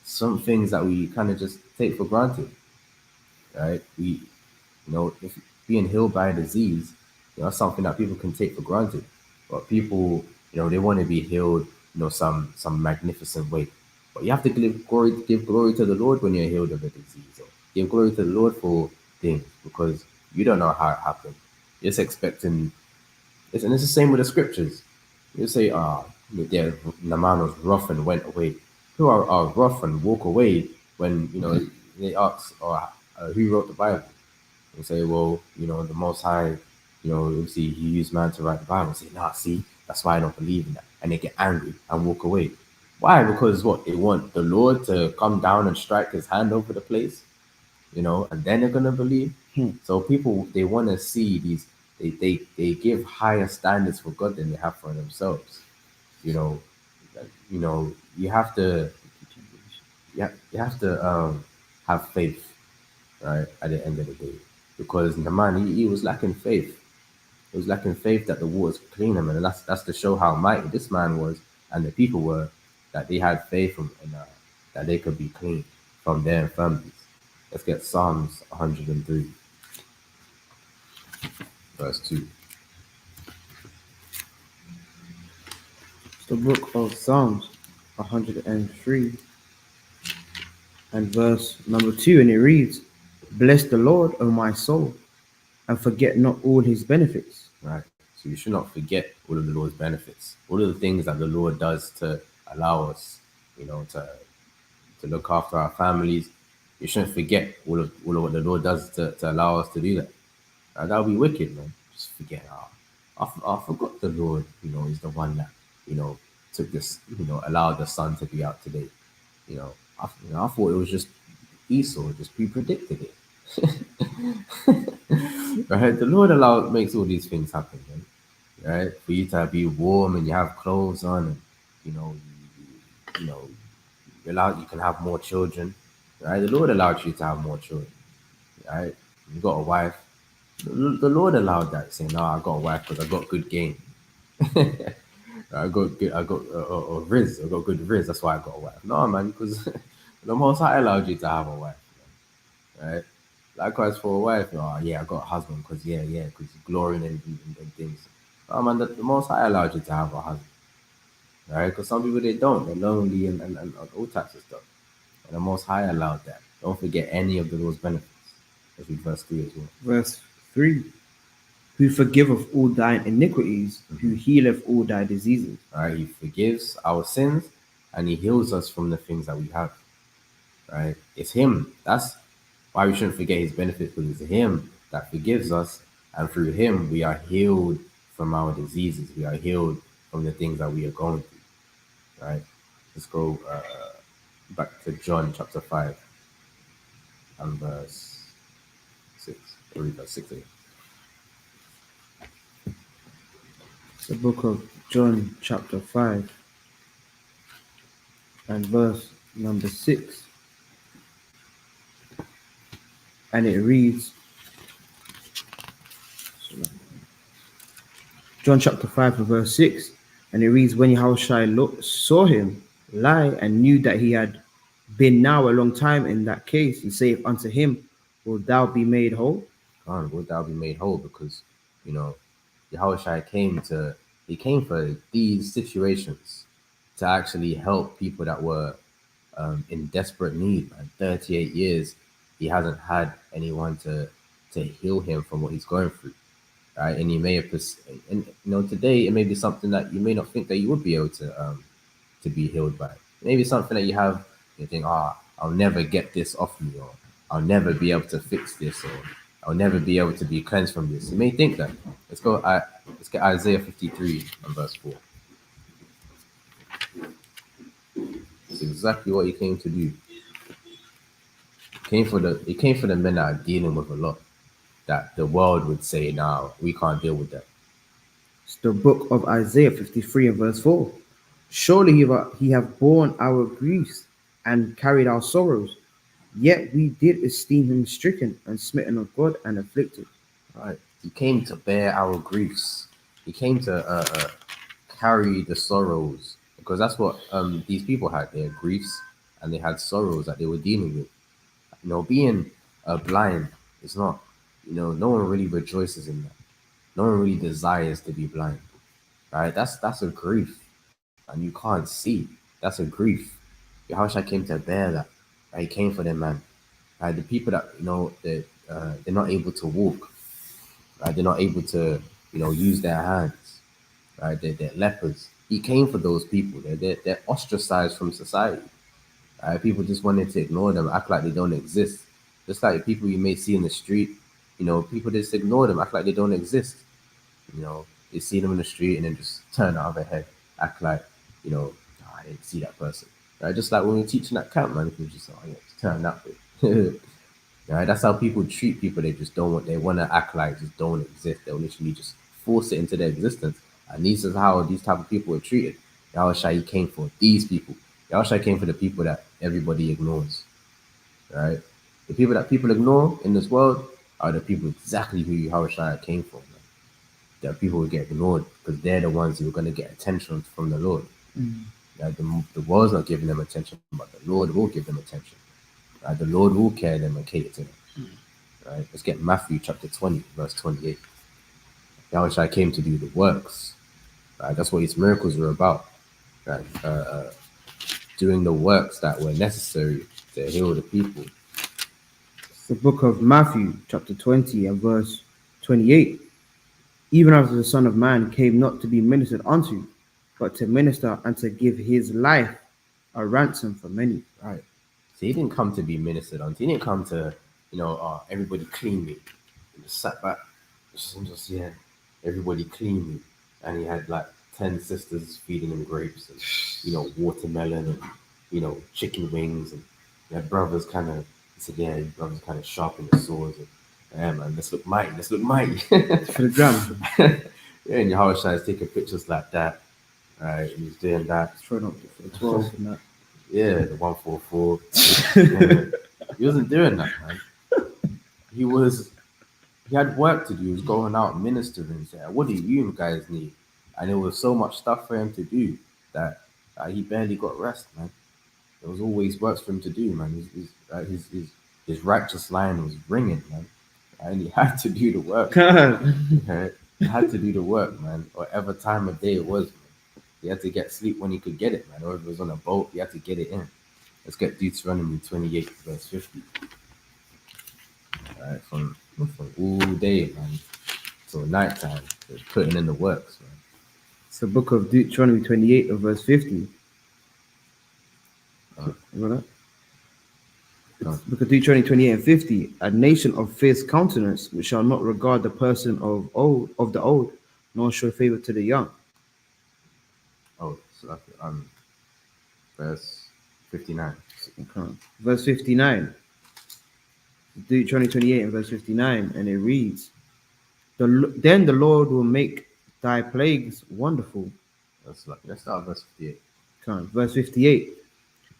some things that we kind of just take for granted, right? If being healed by a disease, that's something that people can take for granted. But people, they want to be healed, some magnificent way. But you have to give glory to the Lord when you're healed of a disease, or give glory to the Lord for things, because you don't know how it happened. You're just expecting. And it's the same with the scriptures. You say, the man was rough and went away. Who are rough and walk away when, they ask, who wrote the Bible? And say, well, the Most High, you see, he used man to write the Bible. Say, nah, see, that's why I don't believe in that. And they get angry and walk away. Why? Because what? They want the Lord to come down and strike his hand over the place, and then they're going to believe. So people, they want to see these, they give higher standards for God than they have for themselves. You have to, have faith, right, at the end of the day. Because the man, he was lacking faith. He was lacking faith that the waters could clean him. And that's to show how mighty this man was and the people were, that they had faith and that they could be clean from their infirmities. Let's get Psalms 103, verse 2. It's the book of Psalms 103 and verse number 2, and it reads, "Bless the Lord, O my soul, and forget not all his benefits." Right. So you should not forget all of the Lord's benefits, all of the things that the Lord does to allow us, to look after our families. You shouldn't forget all of what the Lord does to allow us to do that. That would be wicked, man. Just forget. I forgot the Lord, is the one that, took this, allowed the sun to be out today. I thought it was just Esau, just pre-predicted it. Right? The Lord makes all these things happen, man. Right? For you to be warm and you have clothes on, and you can have more children. Right? The Lord allowed you to have more children. Right? You got a wife. The Lord allowed that, saying, "No, I got a wife because I got good game. I got Riz. I got good Riz. That's why I got a wife." No, man, because the Most High allowed you to have a wife, man. Right? Likewise for a wife, I got a husband because because glorying and things. No, man, the Most High allowed you to have a husband, right? Because some people, they don't. They're lonely and all types of stuff. And the Most High allowed that. Don't forget any of the Lord's benefits. Let's read verse 3 as well. Verse 3, "Who forgiveth all thine iniquities, who healeth all thy diseases." All right, he forgives our sins and he heals us from the things that we have. Right? It's him. That's why we shouldn't forget his benefits, because it's him that forgives us, and through him we are healed from our diseases. We are healed from the things that we are going through. Right? Let's go back to John chapter 5 and verse 6. Read verse 6 again. The book of John chapter 5 and verse number 6, and it reads, John chapter 5 and verse 6, and it reads, "When Yahawashi saw him lie and knew that he had been now a long time in that case, he saith unto him, Wilt thou be made whole?" Would thou be made whole? Because Yahawashi came for these situations to actually help people that were in desperate need. Man, 38 years he hasn't had anyone to heal him from what he's going through, right? And he may have, today it may be something that you may not think that you would be able to be healed by. Maybe something that you think, I'll never get this off me, or I'll never be able to fix this, or I'll never be able to be cleansed from this. You may think that. Let's get Isaiah 53 and verse 4. It's exactly what he came to do. He came for the men that are dealing with a lot, that the world would say, "Now we can't deal with that." It's the book of Isaiah 53 and verse 4. Surely he have borne our griefs and carried our sorrows. Yet we did esteem him stricken and smitten of God and afflicted. Right. He came to bear our griefs. He came to carry the sorrows, because that's what these people had. They had griefs and they had sorrows that they were dealing with. Being blind is not, no one really rejoices in that. No one really desires to be blind, right? That's a grief, and you can't see. That's a grief. Yahawashi came to bear that. Right? He came for them, man. Right? The people that they're not able to walk, right? They're not able to use their hands, right? They're lepers. He came for those people. They're ostracized from society. People just wanted to ignore them, act like they don't exist. Just like people you may see in the street, people just ignore them, act like they don't exist. They see them in the street and then just turn out of their head, act like, "Oh, I didn't see that person." Right? Just like when we were teaching at camp, man, people just just turn that way. Right? That's how people treat people. They want to act like just don't exist. They'll literally just force it into their existence. And this is how these type of people are treated. Yahawashi came for these people. Yahawashi came for the people that everybody ignores. Right? The people that people ignore in this world are the people exactly who Yahawashi came for. Man. That people will get ignored because they're the ones who are going to get attention from the Lord. The world's not giving them attention, but the Lord will give them attention. Right? The Lord will care them and cater to them. Right? Let's get Matthew chapter 20, verse 28. Yahawashi came to do the works. Right? That's what his miracles were about. Right? Doing the works that were necessary to heal the people. It's the book of Matthew, chapter 20 and verse 28. Even after the Son of Man came not to be ministered unto, but to minister and to give his life a ransom for many. Right. So he didn't come to be ministered unto. He didn't come to, everybody clean me. He just sat back, everybody clean me. And he had like 10 sisters feeding him grapes and, watermelon and, chicken wings. And their brothers he said, your brothers kind of sharpen the swords. And, yeah, man, let's look mighty. For the gram. Yeah, and Yahawashi is taking pictures like that. Right, and he's doing that. Throwing up for the 12 and that. Yeah, the 144. Yeah. He wasn't doing that, man. He had work to do. He was going out ministering. Saying, what do you guys need? And there was so much stuff for him to do that he barely got rest, man. There was always works for him to do, man. His righteous line was ringing, man. And he had to do the work. Okay? He had to do the work, man. Whatever time of day it was, man. He had to get sleep when he could get it, man. Or if it was on a boat, he had to get it in. Let's get Deuteronomy 28, verse 50. All right, from all day, man, till nighttime, they're putting in the works, man. It's the book of Deuteronomy 28 of verse 50. Book of Deuteronomy 28 and 50. A nation of fierce countenance, which shall not regard the person of the old, nor show favor to the young. Oh, so that's verse 59. Verse 59. Deuteronomy 28 and verse 59, and it reads, Then the Lord will make thy plagues wonderful. Let's start verse 58. Verse 58.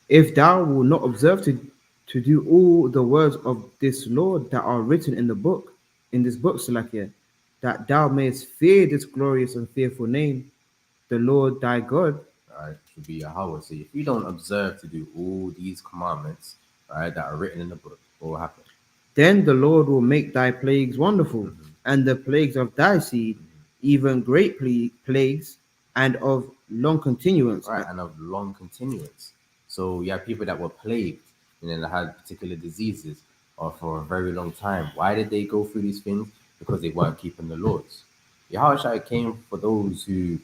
If thou wilt not observe to do all the words of this Lord that are written in this book, Salakia, that thou mayest fear this glorious and fearful name, the Lord thy God. Right, should be Yahweh. So if you don't observe to do all these commandments, right, that are written in the book, what will happen? Then the Lord will make thy plagues wonderful, and the plagues of thy seed, even great plagues, and of long continuance. Right, and of long continuance. So you have people that were plagued, and then they had particular diseases, or for a very long time. Why did they go through these things? Because they weren't keeping the laws. Yahawashi came for those who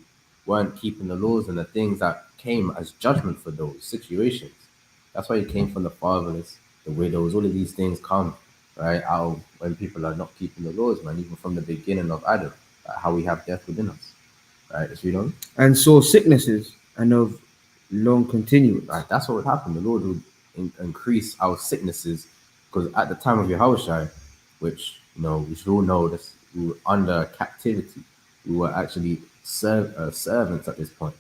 weren't keeping the laws and the things that came as judgment for those situations. That's why he came from the fatherless, the widows, all of these things come, right, out when people are not keeping the laws, man, even from the beginning of Adam, how we have death within us. Right, let's read on. And saw sicknesses and of long continuance. Right, that's what would happen. The Lord would increase our sicknesses, because at the time of Yahawashi, which, we should all know that we were under captivity. We were actually servants at this point.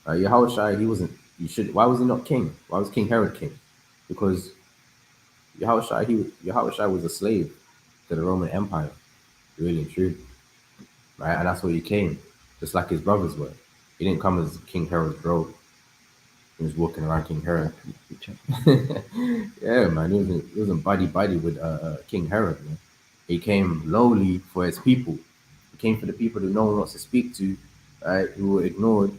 Yahawashi, he wasn't. You should. Why was he not king? Why was King Herod king? Because Yahawashi was a slave to the Roman Empire, really and truly, right? And that's where he came, just like his brothers were. He didn't come as King Herod's bro. He was walking around King Herod. Yeah, man. He wasn't buddy with King Herod, man. He came lowly for his people. He came for the people that no one wants to speak to, right? Who were ignored,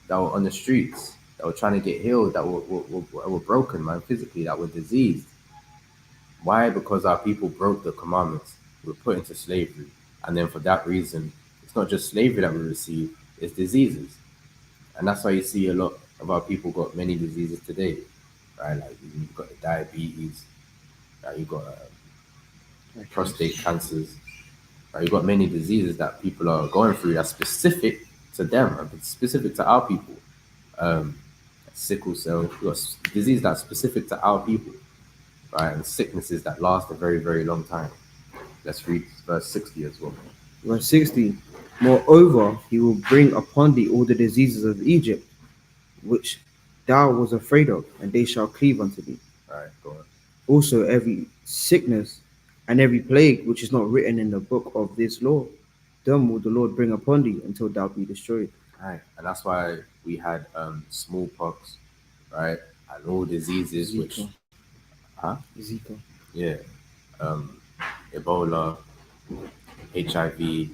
that were on the streets, that were trying to get healed, that were broken, man, physically, that were diseased. Why? Because our people broke the commandments. We were put into slavery. And then for that reason, it's not just slavery that we receive, it's diseases. And that's why you see a lot of our people got many diseases today, right? Like you've got the diabetes, right? You've got prostate cancers, right? You've got many diseases that people are going through that's specific to them, and specific to our people. Sickle cell, you've got disease that's specific to our people, right? And sicknesses that last a very, very long time. Let's read verse 60 as well. Verse 60. Moreover, he will bring upon thee all the diseases of Egypt, which thou was afraid of, and they shall cleave unto thee. All right, go on. Also every sickness and every plague which is not written in the book of this law, them will the Lord bring upon thee until thou be destroyed. Right, and that's why we had smallpox, right, and all diseases Zika. which, Zika. yeah, Ebola, HIV,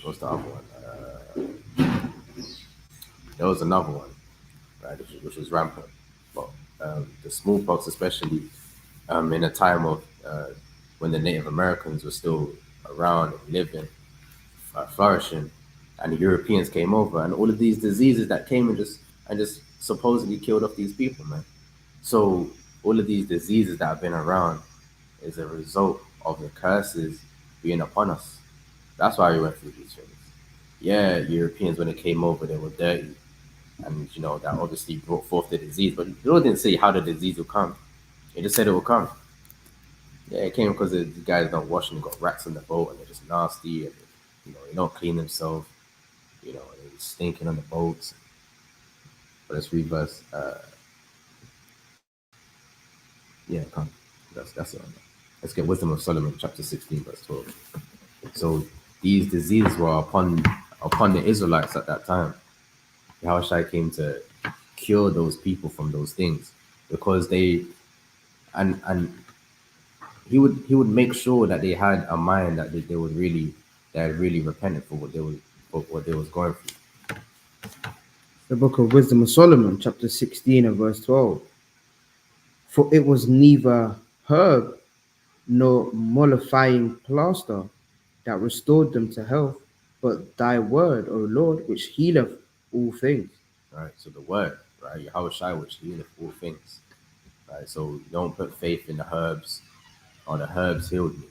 what's the other one? There was another one, right, which was rampant, but the smallpox, especially in a time of when the Native Americans were still around and living, flourishing, and the Europeans came over, and all of these diseases that came and just supposedly killed off these people, man. So all of these diseases that have been around is a result of the curses being upon us. That's why we went through these things. Yeah, Europeans, when they came over, they were dirty, and that obviously brought forth the disease. But the Lord didn't say how the disease will come. He just said it will come. Yeah, it came because the guys don't wash and they got rats on the boat and they're just nasty and they don't clean themselves. They're stinking on the boats. But let's read verse. Come. That's it. Let's get Wisdom of Solomon, chapter 16, verse 12. So these diseases were upon the Israelites at that time. Yahawashi came to cure those people from those things because they and he would make sure that they had a mind that they had really repented for what they was going through. The book of Wisdom of Solomon, chapter 16 and verse 12. For it was neither herb nor mollifying plaster that restored them to health, but thy word, O Lord, which healeth all things. Right, so the word, right, Yahawashi, which healeth all things. Right, so you don't put faith in the herbs, or the herbs healed me.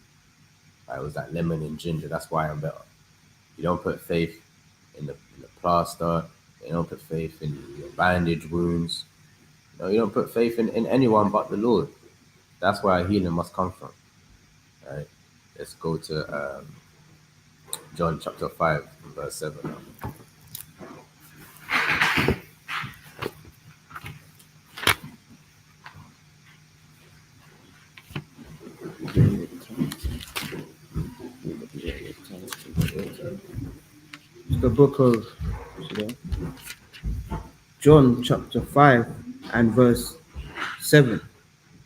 Right, it was that lemon and ginger, that's why I'm better. You don't put faith in the plaster, you don't put faith in your bandage wounds. You don't put faith in anyone but the Lord. That's where healing must come from. Right? Let's go to John chapter 5, verse 7. The book of John chapter 5 and verse 7.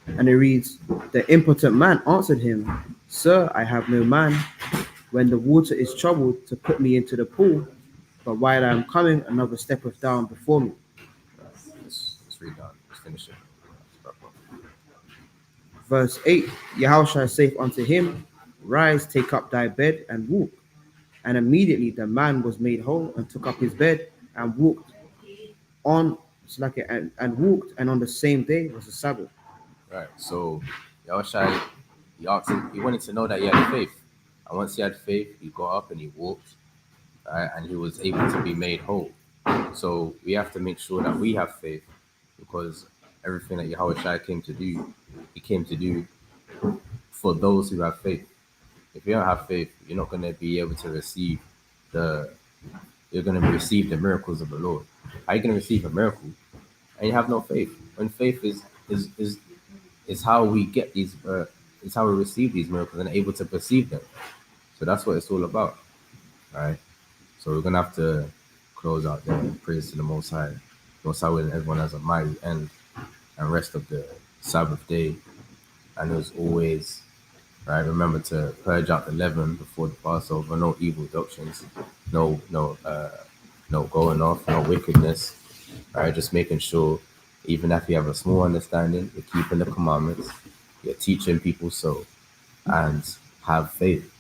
And it reads, the impotent man answered him, Sir, I have no man when the water is troubled to put me into the pool, but while I am coming, another steppeth down before me. Let's read down. Let's finish it. Verse 8, Yahawashi saith unto him, Rise, take up thy bed and walk. And immediately the man was made whole and took up his bed and walked on, and walked, and on the same day was the Sabbath. Right. So Yahawashi, he asked him, he wanted to know that he had faith. And once he had faith, he got up and he walked, right? And he was able to be made whole. So we have to make sure that we have faith, because everything that Yahawashi came to do, he came to do for those who have faith. If you don't have faith, you're not going to be able to receive the miracles of the Lord. How are you going to receive a miracle and you have no faith? When faith is how we get these, is how we receive these miracles and are able to perceive them. So that's what it's all about, right? So we're gonna have to close out there. Praise to the Most High. Most High willing, everyone has a mighty end and rest of the Sabbath day. And as always, right, remember to purge out the leaven before the Passover. No evil doctrines, no going off, no wickedness. Right, just making sure, even if you have a small understanding, you're keeping the commandments, you're teaching people so, and have faith.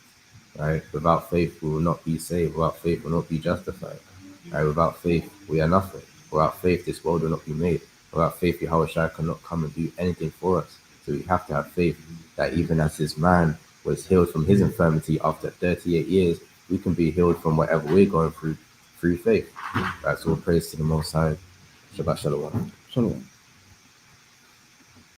Right, without faith we will not be saved. Without faith we will not be justified. Right, without faith we are nothing. Without faith this world will not be made. Without faith Yahawashi cannot come and do anything for us. So we have to have faith that even as this man was healed from his infirmity after 38 years, we can be healed from whatever we're going through faith. Right, so all praise to the Most High. Shabbat Shalom. Shalom.